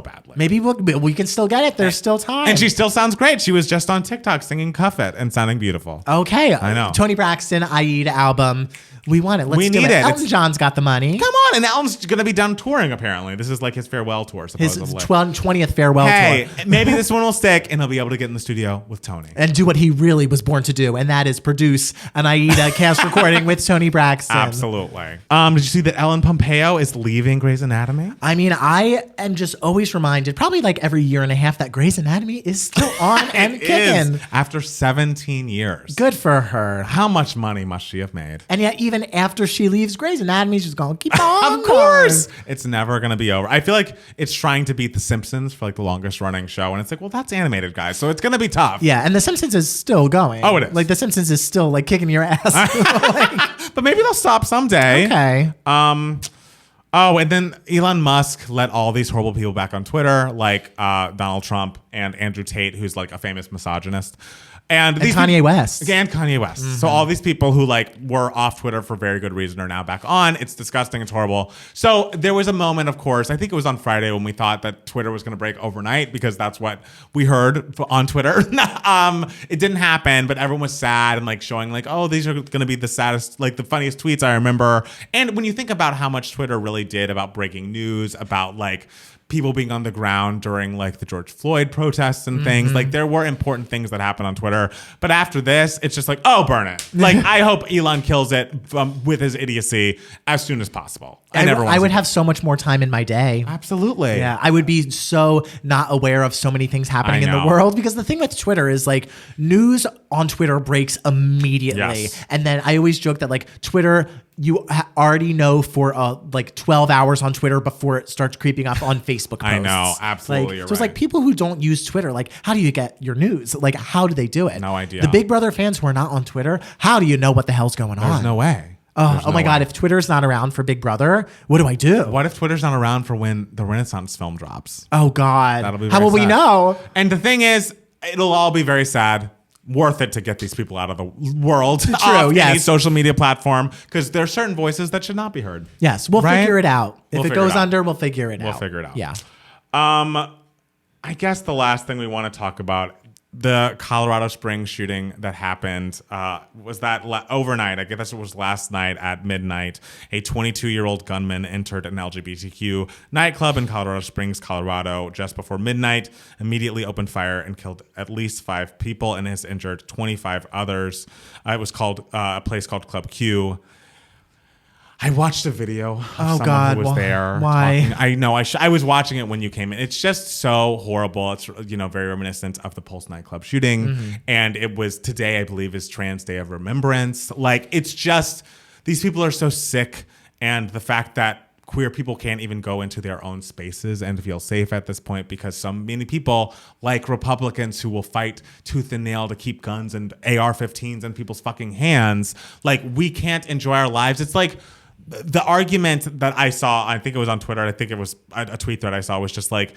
badly. Maybe we can still get it. There's still time. And she still sounds great. She was just on TikTok singing Cuff It and sounding beautiful. Okay. I know. Toni Braxton, Aida album. We want it. Let's do need it. Elton John's got the money. Come on. And Elton's going to be done touring, apparently. This is like his farewell tour, supposedly. His 20th farewell tour. Maybe this one will stick and he'll be able to get in the studio with Toni. And do what he really was born to do, and that is produce an Aida cast recording with Toni Braxton. Absolutely. Did you see that Ellen Pompeo is leaving Grey's Anatomy? I mean, I am just always reminded, probably like every year and a half, that Grey's Anatomy is still on and kicking. Is, after 17 years. Good for her. How much money must she have made? And yet, even after she leaves Grey's Anatomy, she's going to keep on. Of course. It's never going to be over. I feel like it's trying to beat The Simpsons for like the longest running show. And it's like, well, that's animated, guys. So it's going to be tough. Yeah. And The Simpsons is still going. Oh, it is. Like The Simpsons is still like kicking your ass. But maybe they'll stop someday. Okay. Oh, and then Elon Musk let all these horrible people back on Twitter, like Donald Trump and Andrew Tate, who's like a famous misogynist. And Kanye West. And Kanye West. Mm-hmm. So all these people who like were off Twitter for very good reason are now back on. It's disgusting. It's horrible. So there was a moment, of course, I think it was on Friday, when we thought that Twitter was going to break overnight, because that's what we heard on Twitter. It didn't happen, but everyone was sad and like showing like, oh, these are going to be the saddest, like the funniest tweets I remember. And when you think about how much Twitter really did about breaking news, about like people being on the ground during like the George Floyd protests and things, like there were important things that happened on Twitter. But after this, it's just like, oh, burn it. Like I hope Elon kills it with his idiocy as soon as possible. I would have so much more time in my day. Absolutely. Yeah, I would be so not aware of so many things happening in the world, because the thing with Twitter is like news on Twitter breaks immediately. Yes. And then I always joke that like Twitter, you already know for like 12 hours on Twitter before it starts creeping up on Facebook posts. I know, absolutely. So it's like people who don't use Twitter, like how do you get your news? Like how do they do it? No idea. The Big Brother fans who are not on Twitter, how do you know what the hell's going on? There's no way. Oh my God, if Twitter's not around for Big Brother, what do I do? What if Twitter's not around for when the Renaissance film drops? Oh God. That'll be How will we know? And the thing is, it'll all be very sad. Worth it to get these people out of the world. True, off yes. any social media platform, because there are certain voices that should not be heard. Yes, we'll figure it out. If it goes under, we'll figure it out. We'll figure it out. Yeah. I guess the last thing we want to talk about, the Colorado Springs shooting that happened, was that overnight. I guess it was last night at midnight. A 22-year-old gunman entered an LGBTQ nightclub in Colorado Springs, Colorado, just before midnight, immediately opened fire and killed at least 5 people and has injured 25 others. It was called a place called Club Q. I watched a video of someone who was there. Why? Talking. I know. I was watching it when you came in. It's just so horrible. It's very reminiscent of the Pulse nightclub shooting, and it was today, I believe, is Trans Day of Remembrance. Like it's just these people are so sick, and the fact that queer people can't even go into their own spaces and feel safe at this point, because so many people, like Republicans who will fight tooth and nail to keep guns and AR-15s in people's fucking hands, like we can't enjoy our lives. It's like the argument that I saw, I think it was on Twitter, I think it was a tweet that I saw, was just like,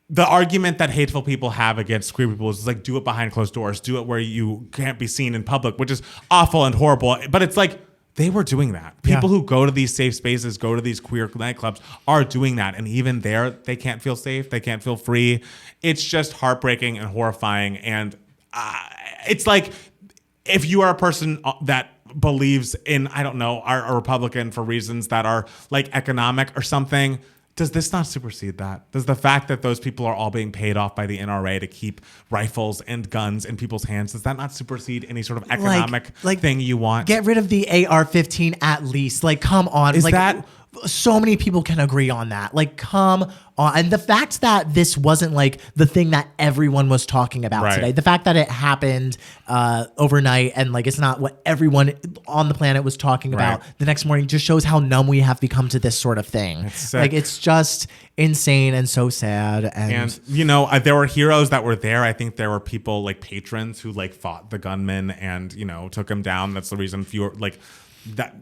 the argument that hateful people have against queer people is like, do it behind closed doors, do it where you can't be seen in public, which is awful and horrible. But it's like, they were doing that. People who go to these safe spaces, go to these queer nightclubs, are doing that. And even there, they can't feel safe. They can't feel free. It's just heartbreaking and horrifying. And it's like, if you are a person that believes in, I don't know, are a Republican for reasons that are like economic or something, Does this not supersede that? Does the fact that those people are all being paid off by the NRA to keep rifles and guns in people's hands, does that not supersede any sort of economic thing you want? Get rid of the AR-15 at least. Like, come on. Is that... So many people can agree on that. Like, come on. And the fact that this wasn't like the thing that everyone was talking about today, the fact that it happened overnight and like it's not what everyone on the planet was talking about the next morning just shows how numb we have become to this sort of thing. Like, it's just insane and so sad. And you know, there were heroes that were there. I think there were people like patrons who like fought the gunman and, you know, took him down. That's the reason fewer like that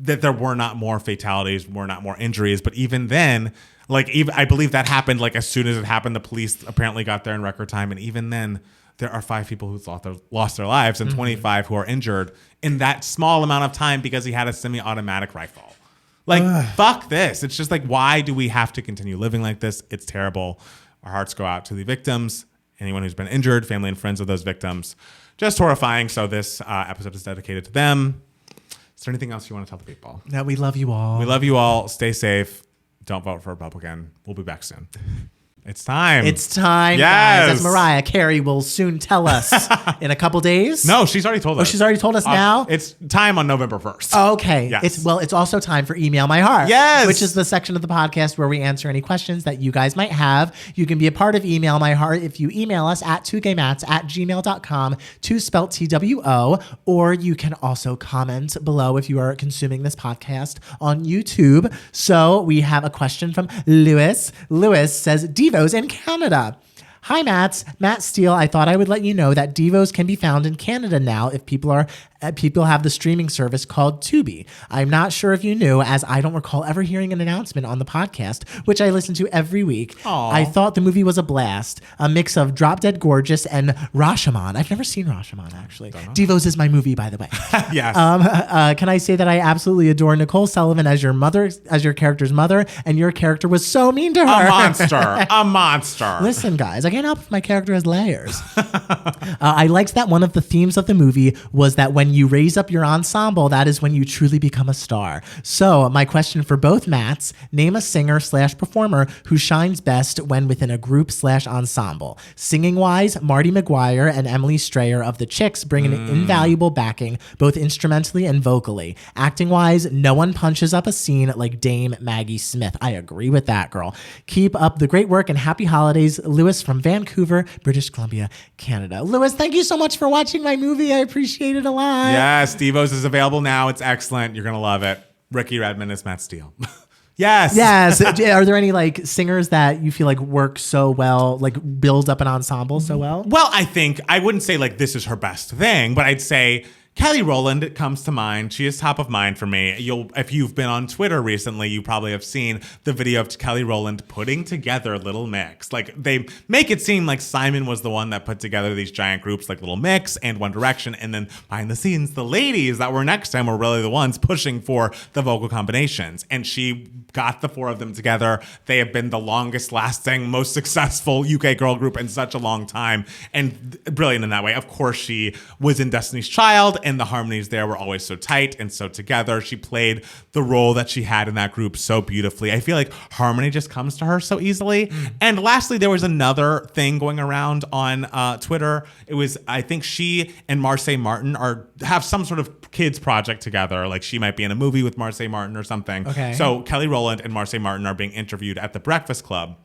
there were not more fatalities, were not more injuries. But even then, like, even I believe that happened like as soon as it happened, the police apparently got there in record time. And even then, there are 5 people who lost their lives and 25 who are injured in that small amount of time because he had a semi-automatic rifle. Like, fuck this. It's just like, why do we have to continue living like this? It's terrible. Our hearts go out to the victims, anyone who's been injured, family and friends of those victims. Just horrifying. So this episode is dedicated to them. Is there anything else you want to tell the people? No, we love you all. We love you all. Stay safe. Don't vote for Republican. We'll be back soon. It's time. It's time, guys. As Mariah Carey will soon tell us in a couple days. No, she's already told us. Oh, she's already told us now? It's time on November 1st. Okay. Yes. It's also time for Email My Heart. Yes. Which is the section of the podcast where we answer any questions that you guys might have. You can be a part of Email My Heart if you email us at 2gaymats@gmail.com, 2 spelled TWO, or you can also comment below if you are consuming this podcast on YouTube. So we have a question from Lewis. Lewis says, Devos in Canada. Hi, Matt Steele. I thought I would let you know that Devos can be found in Canada now if people have the streaming service called Tubi. I'm not sure if you knew, as I don't recall ever hearing an announcement on the podcast, which I listen to every week. Aww. I thought the movie was a blast, a mix of Drop Dead Gorgeous and Rashomon. I've never seen Rashomon, actually. Devos is my movie, by the way. Yes. Can I say that I absolutely adore Nicole Sullivan as your character's mother, and your character was so mean to her. A monster. Listen, guys, I can't help if my character has layers. I liked that one of the themes of the movie was that when you raise up your ensemble, that is when you truly become a star. So my question for both Matts, name a singer/performer who shines best when within a group/ensemble. Singing wise, Marty McGuire and Emily Strayer of the Chicks bring an invaluable backing, both instrumentally and vocally. Acting wise, no one punches up a scene like Dame Maggie Smith. I agree with that, girl. Keep up the great work and happy holidays. Lewis from Vancouver, British Columbia, Canada. Lewis, thank you so much for watching my movie. I appreciate it a lot. Yes, Devos is available now. It's excellent. You're going to love it. Ricky Redmond is Matt Steele. Yes. Yes. Are there any like singers that you feel like work so well, like build up an ensemble so well? Well, I wouldn't say like this is her best thing, but I'd say Kelly Rowland comes to mind. She is top of mind for me. If you've been on Twitter recently, you probably have seen the video of Kelly Rowland putting together Little Mix. Like, they make it seem like Simon was the one that put together these giant groups like Little Mix and One Direction, and then behind the scenes, the ladies that were next to him were really the ones pushing for the vocal combinations. And she got the 4 of them together. They have been the longest lasting, most successful UK girl group in such a long time, and brilliant in that way. Of course, she was in Destiny's Child, and the harmonies there were always so tight and so together. She played the role that she had in that group so beautifully. I feel like harmony just comes to her so easily. And lastly, there was another thing going around on Twitter. It was, I think she and Marseille Martin have some sort of kids project together. Like, she might be in a movie with Marseille Martin or something. Okay. So Kelly Rowland and Marseille Martin are being interviewed at the Breakfast Club.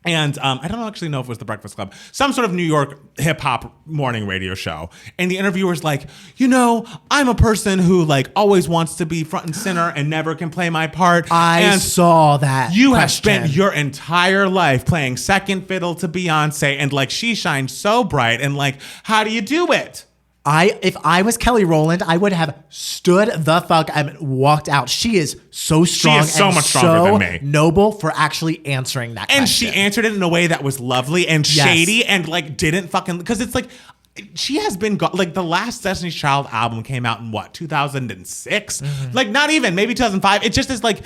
And I don't actually know if it was the Breakfast Club, some sort of New York hip hop morning radio show. And the interviewer's like, I'm a person who like always wants to be front and center and never can play my part. I saw that. You have spent your entire life playing second fiddle to Beyonce, and like she shines so bright. And like, how do you do it? If I was Kelly Rowland, I would have stood the fuck and walked out. She is so strong. She is so much stronger than me. Noble for actually answering that question. And she answered it in a way that was lovely and shady and like didn't fucking, because it's like, she has been like the last Destiny's Child album came out in 2006? Like not even, maybe 2005. It just is like,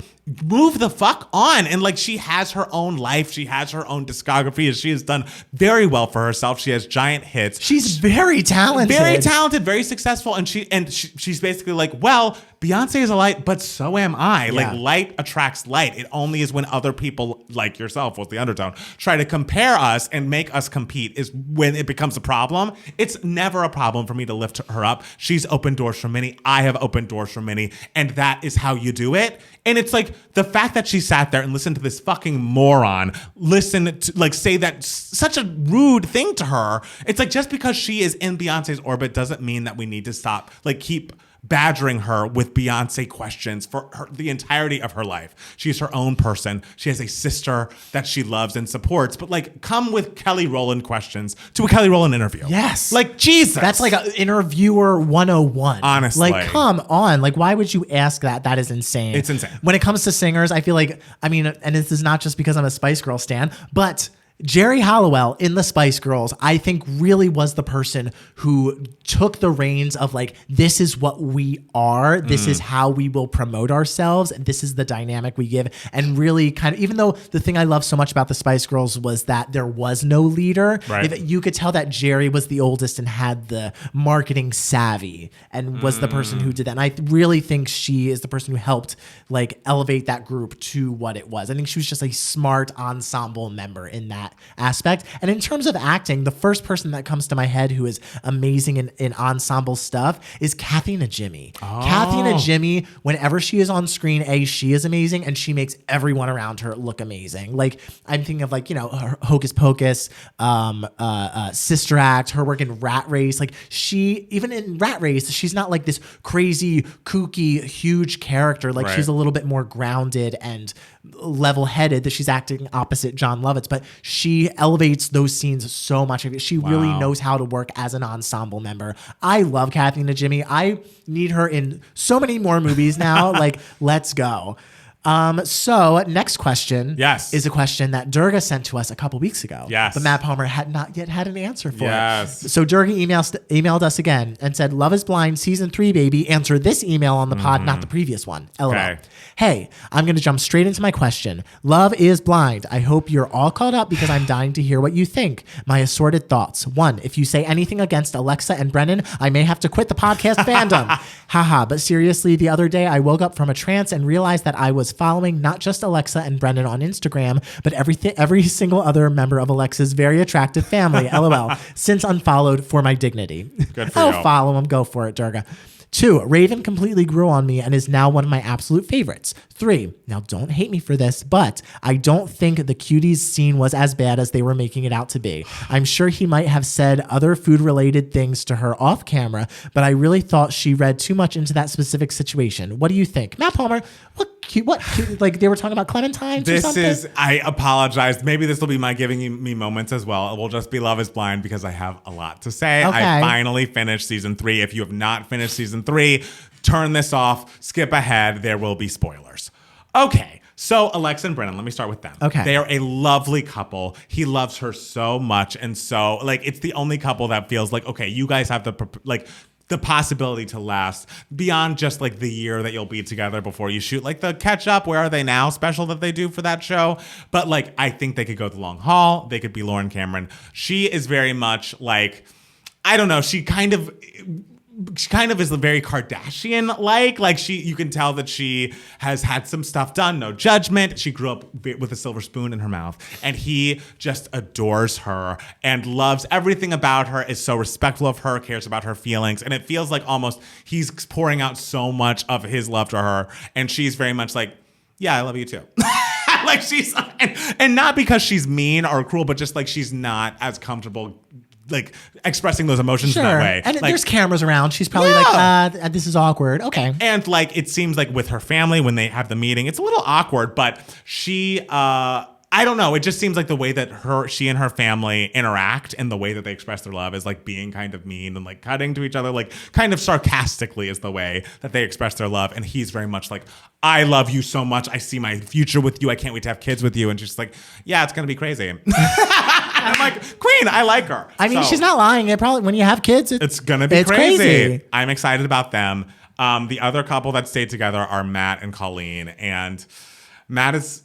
move the fuck on. And like, she has her own life. She has her own discography. She has done very well for herself. She has giant hits. She's very talented. Very talented, very successful. And she's basically like, well, Beyonce is a light, but so am I. Yeah. Like, light attracts light. It only is when other people like yourself, was the undertone, try to compare us and make us compete is when it becomes a problem. It's never a problem for me to lift her up. She's opened doors for many. I have opened doors for many. And that is how you do it. And it's like the fact that she sat there and listened to this fucking moron say that such a rude thing to her. It's like, just because she is in Beyonce's orbit doesn't mean that we need to stop, keep badgering her with Beyonce questions for the entirety of her life. She's her own person. She has a sister that she loves and supports, but come with Kelly Rowland questions to a Kelly Rowland interview. Yes. Jesus. That's like an interviewer 101. Honestly. Come on. Why would you ask that? That is insane. It's insane. When it comes to singers, I feel and this is not just because I'm a Spice Girl stan, but Jerry Halliwell in the Spice Girls, I think, really was the person who took the reins of this is what we are. This is how we will promote ourselves. This is the dynamic we give. And really kind of, even though the thing I love so much about the Spice Girls was that there was no leader, right. You could tell that Jerry was the oldest and had the marketing savvy and was the person who did that. And I really think she is the person who helped elevate that group to what it was. I think she was just a smart ensemble member in that aspect. And in terms of acting, the first person that comes to my head who is amazing in ensemble stuff is Kathy Najimy. Oh. Kathy Najimy, whenever she is on screen, she is amazing, and she makes everyone around her look amazing. I'm thinking of her Hocus Pocus, Sister Act, her work in Rat Race. Even in Rat Race, she's not this crazy, kooky, huge character. Right. She's a little bit more grounded and level-headed, that she's acting opposite John Lovitz, but she elevates those scenes so much. She really knows how to work as an ensemble member. I love Kathy Najimy. I need her in so many more movies now. Let's go. So next question is a question that Durga sent to us a couple weeks ago. Yes. But Matt Palmer had not yet had an answer for it. So Durga emailed us again and said, Love is Blind season 3, baby. Answer this email on the pod, not the previous one. LOL. Okay. Hey, I'm going to jump straight into my question. Love is Blind. I hope you're all caught up because I'm dying to hear what you think. My assorted thoughts. 1, if you say anything against Alexa and Brennan, I may have to quit the podcast fandom. Haha, but seriously, the other day I woke up from a trance and realized that I was following not just Alexa and Brennan on Instagram, but every single other member of Alexa's very attractive family, LOL, since unfollowed for my dignity. Good for I'll you. follow him. Go for it, Durga. 2, Raven completely grew on me and is now one of my absolute favorites. 3, now don't hate me for this, but I don't think the Cuties scene was as bad as they were making it out to be. I'm sure he might have said other food-related things to her off camera, but I really thought she read too much into that specific situation. What do you think? Matt Palmer, what they were talking about Clementines or something? I apologize. Maybe this will be my giving me moments as well. It will just be Love is Blind because I have a lot to say. Okay. I finally finished season 3. If you have not finished season 3, turn this off, skip ahead. There will be spoilers. Okay. So Alexa and Brennan, let me start with them. Okay. They are a lovely couple. He loves her so much. And so it's the only couple that feels okay, you guys have the possibility to last beyond just the year that you'll be together before you shoot the catch up, Where Are They Now special that they do for that show. But I think they could go the long haul. They could be Lauren Cameron. She is very much I don't know. She kind of is very Kardashian-like. You can tell that she has had some stuff done. No judgment. She grew up with a silver spoon in her mouth. And he just adores her and loves everything about her, is so respectful of her, cares about her feelings. And it feels almost he's pouring out so much of his love to her. And she's very much yeah, I love you too. She's, and not because she's mean or cruel, but just she's not as comfortable expressing those emotions in that way. And there's cameras around. She's probably this is awkward. Okay. And it seems with her family, when they have the meeting, it's a little awkward, but she, I don't know. It just seems the way that she and her family interact and the way that they express their love is being kind of mean and cutting to each other, kind of sarcastically is the way that they express their love. And he's very much I love you so much. I see my future with you. I can't wait to have kids with you. And she's yeah, it's going to be crazy. I'm Queen, I like her. I mean, she's not lying. It probably, when you have kids, it's going to be crazy. I'm excited about them. The other couple that stayed together are Matt and Colleen, and Matt is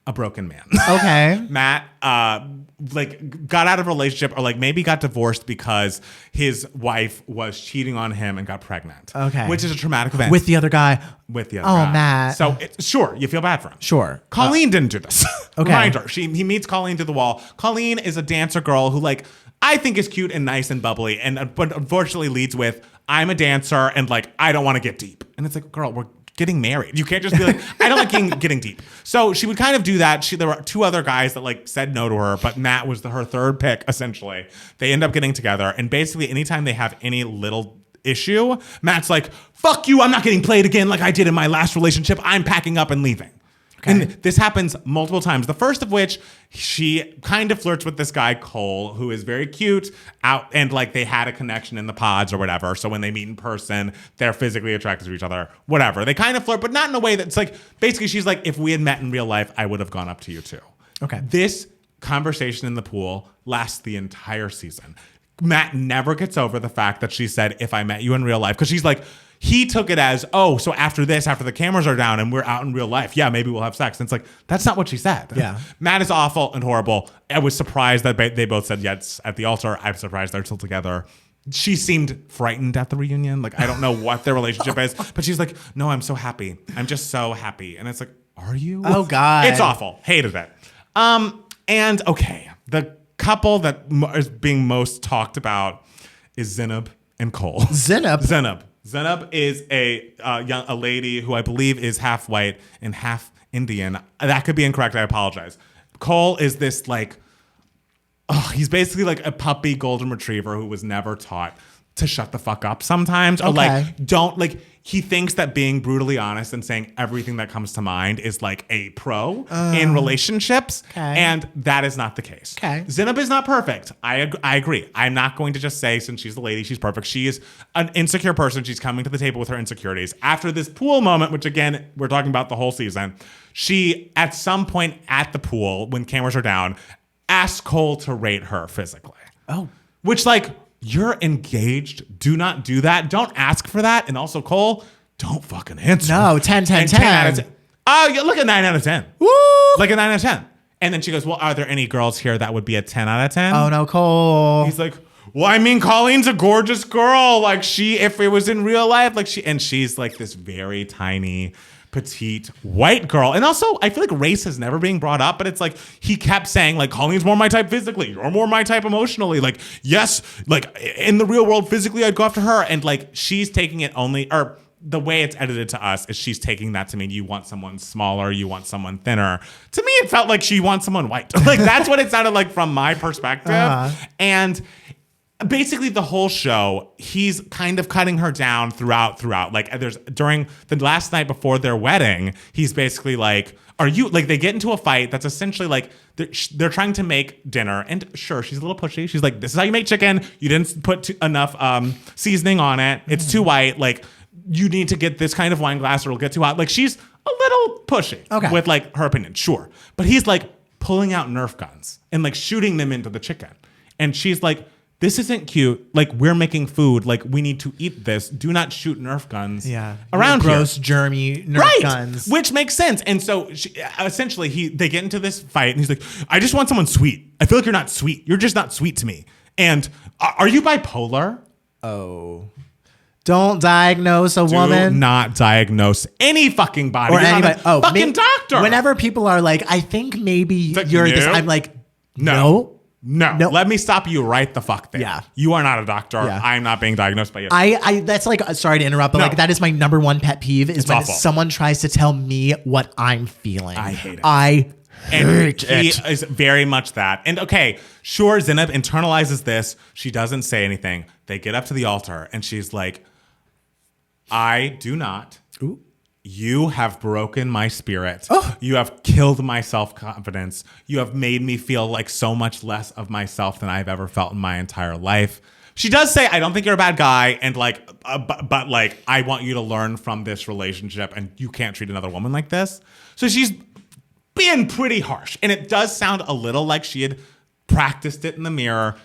a broken man. Okay. Matt got out of a relationship or like maybe got divorced because his wife was cheating on him and got pregnant. Okay. Which is a traumatic event. With the other guy. With the other guy. Matt. So sure, you feel bad for him. Sure. Colleen didn't do this. Okay. Reminder, he meets Colleen through the wall. Colleen is a dancer girl who like I think is cute and nice and bubbly, but unfortunately leads with, I'm a dancer and like I don't want to get deep. And it's like, girl, we're getting married. You can't just be like, I don't like getting deep. So she would kind of do that. There were two other guys that like said no to her, but Matt was her third pick, essentially. They end up getting together. And basically anytime they have any little issue, Matt's like, fuck you, I'm not getting played again like I did in my last relationship. I'm packing up and leaving. Okay. And this happens multiple times. The first of which, she kind of flirts with this guy, Cole, who is very cute, out and like they had a connection in the pods or whatever. So when they meet in person, they're physically attracted to each other, whatever. They kind of flirt, but not in a way that's like, basically she's like, if we had met in real life, I would have gone up to you too. Okay. This conversation in the pool lasts the entire season. Matt never gets over the fact that she said, if I met you in real life, because she's like, he took it as, oh, so after this, after the cameras are down and we're out in real life, yeah, maybe we'll have sex. And it's like, that's not what she said. Yeah. Matt is awful and horrible. I was surprised that they both said yes at the altar. I'm surprised they're still together. She seemed frightened at the reunion. Like, I don't know what their relationship is, but she's like, no, I'm so happy. I'm just so happy. And it's like, are you? Oh, God. It's awful. Hated it. And okay, the couple that is being most talked about is Zenab and Cole. Zenab is a lady who I believe is half white and half Indian. That could be incorrect. I apologize. Cole is this like, he's basically like a puppy golden retriever who was never taught to shut the fuck up sometimes. Or he thinks that being brutally honest and saying everything that comes to mind is like a pro in relationships. Okay. And that is not the case. Okay. Zenab is not perfect. I agree. I'm not going to just say since she's the lady, she's perfect. She is an insecure person. She's coming to the table with her insecurities. After this pool moment, which again, we're talking about the whole season, she at some point at the pool, when cameras are down, asks Cole to rate her physically. Oh. Which like, you're engaged. Do not do that. Don't ask for that. And also, Cole, don't fucking answer. No, 10, 10, 10. 10 out of 10. Oh, you look at 9 out of 10. Woo! Like a 9 out of 10. And then she goes, well, are there any girls here that would be a 10 out of 10? Oh, no, Cole. He's like, well, I mean, Colleen's a gorgeous girl. Like if it was in real life, she's like this very tiny, petite white girl. And also, I feel like race has never been brought up, but it's like he kept saying like Colleen's more my type physically, you're more my type emotionally. Like, yes, like in the real world physically I'd go after her. And like she's taking it only, or the way it's edited to us is she's taking that to mean you want someone smaller, you want someone thinner. To me, it felt like she wants someone white. Like that's what it sounded like from my perspective. And basically the whole show, he's kind of cutting her down throughout. Like there's during the last night before their wedding, he's basically like, are you like, they get into a fight that's essentially like they're trying to make dinner, and sure, she's a little pushy. She's like, this is how you make chicken. You didn't put enough seasoning on it. It's too white. Like you need to get this kind of wine glass or it'll get too hot. Like she's a little pushy with like her opinion, sure. But he's like pulling out Nerf guns and like shooting them into the chicken. And she's like, this isn't cute. Like, we're making food. Like, we need to eat this. Do not shoot Nerf guns around here. Gross, germy Nerf guns. Which makes sense. And so, essentially, they get into this fight, and he's like, I just want someone sweet. I feel like you're not sweet. You're just not sweet to me. And are you bipolar? Oh. Don't diagnose a woman. Do not diagnose any fucking body. Or anybody. Fucking doctor. Whenever people are like, I think maybe you're this. I'm like, no. Let me stop you right the fuck there. Yeah. You are not a doctor. Yeah. I'm not being diagnosed by you. I that's like, sorry to interrupt, but like that is my number one pet peeve is when awful. someone tries to tell me what I'm feeling. I hate it. I hate he it. is very much that. And okay, sure, Zenab internalizes this. She doesn't say anything. They get up to the altar and she's like, I do not. Ooh. You have broken my spirit. Oh. You have killed my self-confidence. You have made me feel like so much less of myself than I've ever felt in my entire life. She does say, I don't think you're a bad guy. And like, but like, I want you to learn from this relationship and you can't treat another woman like this. So she's being pretty harsh. And it does sound a little like she had practiced it in the mirror,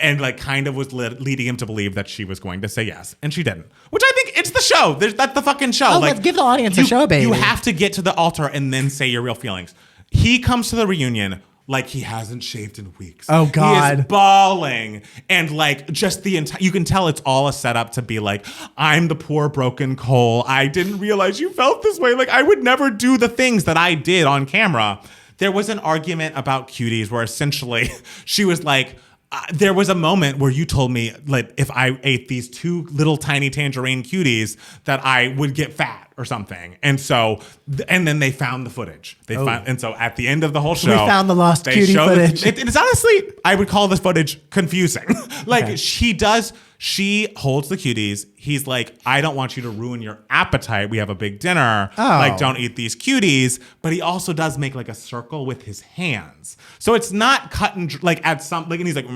and like kind of was leading him to believe that she was going to say yes. And she didn't, which I think It's the show. That's the fucking show. Oh, let's give the audience a show, baby. You have to get to the altar and then say your real feelings. He comes to the reunion like he hasn't shaved in weeks. Oh, God. He is bawling. And like just the entire, you can tell it's all a setup to be like, I'm the poor broken Cole. I didn't realize you felt this way. Like I would never do the things that I did on camera. There was an argument about cuties where essentially she was like, there was a moment where you told me like if I ate these 2 little tiny tangerine cuties that I would get fat or something. And so, and then they found the footage. And so at the end of the whole show, we found the lost cutie footage. It's honestly, I would call this footage confusing. Like okay. She holds the cuties. He's like, I don't want you to ruin your appetite. We have a big dinner. Oh. Like, don't eat these cuties. But he also does make like a circle with his hands. So it's not cut and like at some, like, and he's like,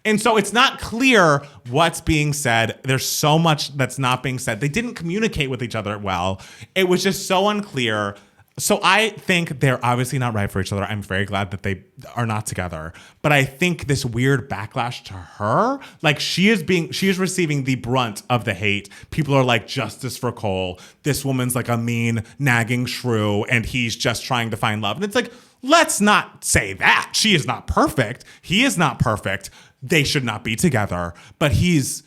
And so it's not clear what's being said. There's so much that's not being said. They didn't communicate with each other well. It was just so unclear. So I think they're obviously not right for each other. I'm very glad that they are not together. But I think this weird backlash to her, like she is receiving the brunt of the hate. People are like, justice for Cole. This woman's like a mean, nagging shrew, and he's just trying to find love. And it's like, let's not say that. She is not perfect. He is not perfect. They should not be together. But he's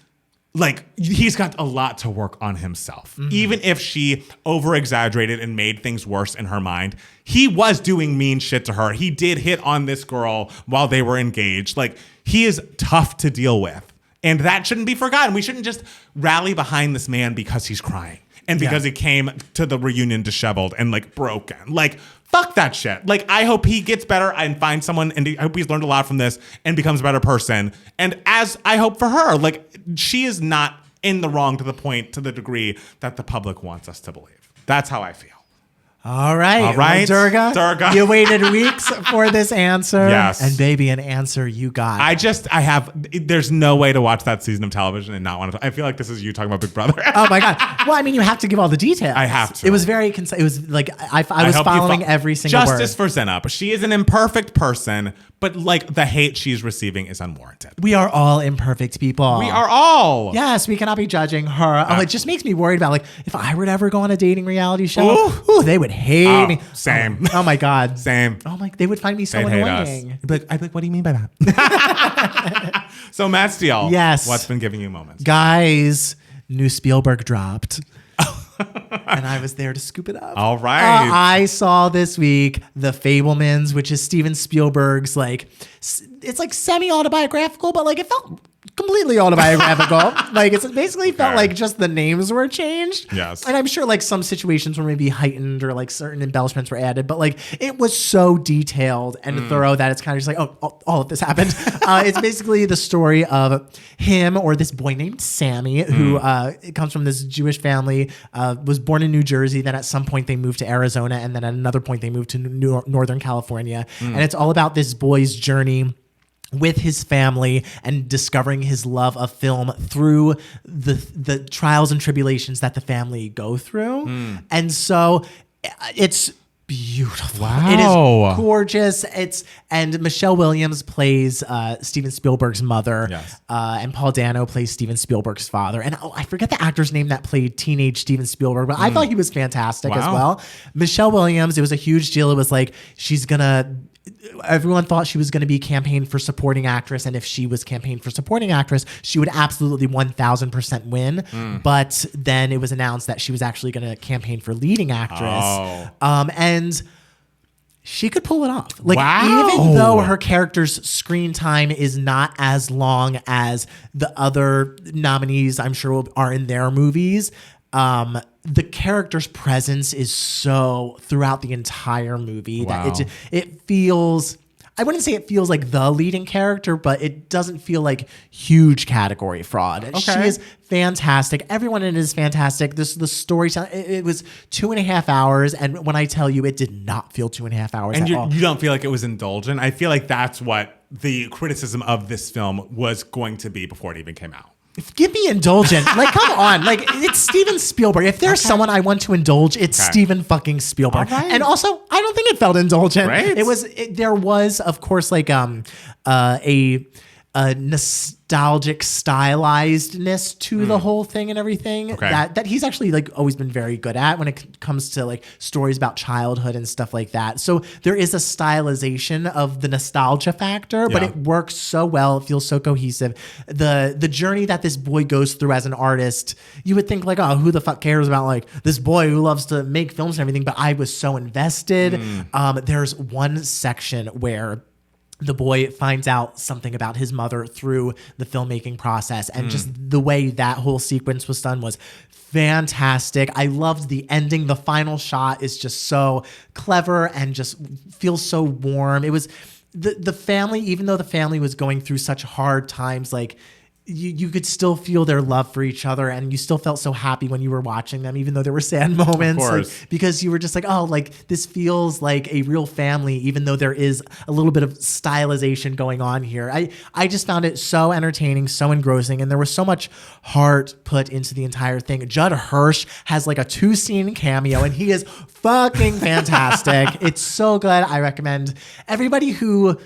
got a lot to work on himself. Mm-hmm. Even if she over-exaggerated and made things worse in her mind, he was doing mean shit to her. He did hit on this girl while they were engaged. Like, he is tough to deal with. And that shouldn't be forgotten. We shouldn't just rally behind this man because he's crying. And because he came to the reunion disheveled and like broken. Like, fuck that shit. Like, I hope he gets better and finds someone, and I hope he's learned a lot from this and becomes a better person. And as I hope for her, like, she is not in the wrong to the degree that the public wants us to believe. That's how I feel. All right. Well, Durga. You waited weeks for this answer. Yes. And baby, an answer you got. There's no way to watch that season of television and not want to. I feel like this is you talking about Big Brother. Oh my God. Well, I mean, you have to give all the details. I have to. It was very concise. It was like, I was following every single word. Justice for Zena, but she is an imperfect person, but like the hate she's receiving is unwarranted. We are all imperfect people. We are all. Yes, we cannot be judging her. Oh, it just makes me worried about like, if I were to ever go on a dating reality show, they would hate me. Same. Oh my God. Same. Oh my, they would find me so annoying. I'd be like, what do you mean by that? So Matt Steele. Yes. What's been giving you moments? Guys, new Spielberg dropped. And I was there to scoop it up. All right. I saw this week The Fabelmans, which is Steven Spielberg's like, it's like semi-autobiographical, but like it felt completely autobiographical. Like it basically felt like just the names were changed. Yes. And I'm sure like some situations were maybe heightened or like certain embellishments were added, but like it was so detailed and thorough that it's kind of just like, oh, all of this happened. It's basically the story of him or this boy named Sammy who comes from this Jewish family, was born in New Jersey. Then at some point they moved to Arizona. And then at another point they moved to Northern California. And it's all about this boy's journey with his family and discovering his love of film through the trials and tribulations that the family go through. And so it's beautiful. Wow. It is gorgeous. And Michelle Williams plays Steven Spielberg's mother. Yes. And Paul Dano plays Steven Spielberg's father. And I forget the actor's name that played teenage Steven Spielberg, but I thought he was fantastic as well. Michelle Williams, it was a huge deal. It was like, everyone thought she was going to be campaigned for supporting actress. And if she was campaigned for supporting actress, she would absolutely 1000% win. But then it was announced that she was actually going to campaign for leading actress. And she could pull it off. Like, even though her character's screen time is not as long as the other nominees, I'm sure are in their movies, the character's presence is so throughout the entire movie that it feels, I wouldn't say it feels like the leading character, but it doesn't feel like huge category fraud. Okay. She is fantastic. Everyone in it is fantastic. The story, it was 2.5 hours. And when I tell you, it did not feel 2.5 hours and at all. You don't feel like it was indulgent. I feel like that's what the criticism of this film was going to be before it even came out. Give me indulgent. Like, come on. Like, it's Steven Spielberg. If there's someone I want to indulge, it's Steven fucking Spielberg. Right. And also, I don't think it felt indulgent. Right. There was, of course, like a nostalgic stylizedness to the whole thing and everything that he's actually like always been very good at when it comes to like stories about childhood and stuff like that. So there is a stylization of the nostalgia factor, but it works so well. It feels so cohesive. The journey that this boy goes through as an artist, you would think like, oh, who the fuck cares about like this boy who loves to make films and everything? But I was so invested. There's one section where the boy finds out something about his mother through the filmmaking process. And just the way that whole sequence was done was fantastic. I loved the ending. The final shot is just so clever and just feels so warm. It was the family, even though the family was going through such hard times, like you could still feel their love for each other, and you still felt so happy when you were watching them, even though there were sad moments, like, because you were just like, oh, like this feels like a real family, even though there is a little bit of stylization going on here. I just found it so entertaining, so engrossing, and there was so much heart put into the entire thing. Judd Hirsch has like a 2-scene cameo, and he is fucking fantastic. It's so good. I recommend everybody who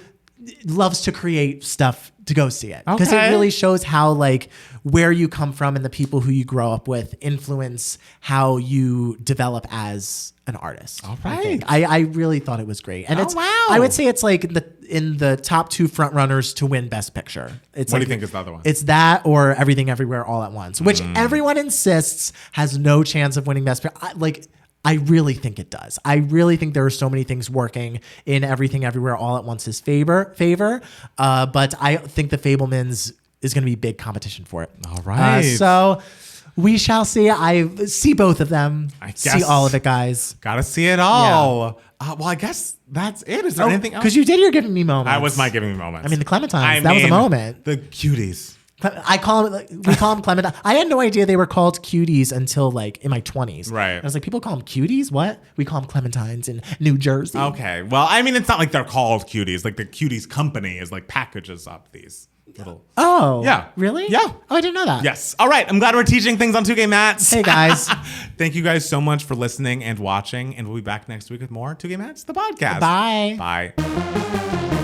loves to create stuff to go see it, because it really shows how like where you come from and the people who you grow up with influence how you develop as an artist. All right. I really thought it was great. And I would say it's like in the top 2 front runners to win Best Picture. It's what like, do you think is the other one? It's that or Everything Everywhere All at Once, which everyone insists has no chance of winning Best Picture. I really think it does. I really think there are so many things working in Everything Everywhere All at Once's favor. But I think the Fabelmans is going to be big competition for it. All right. So we shall see. I see both of them. See all of it, guys. Gotta see it all. Yeah. Well, I guess that's it. Is there anything else? Because you did your Giving Me Moments. That was my Giving Me Moments. I mean, the Clementines. That was a moment. The cuties. We call them Clementine. I had no idea they were called cuties until like in my 20s. Right. I was like, people call them cuties? What? We call them Clementines in New Jersey. Okay. Well, I mean, it's not like they're called cuties. Like the cuties company is like packages up these little. Oh. Yeah. Really? Yeah. Oh, I didn't know that. Yes. All right. I'm glad we're teaching things on 2K Mats. Hey, guys. Thank you guys so much for listening and watching. And we'll be back next week with more 2K Mats, the podcast. Bye. Bye.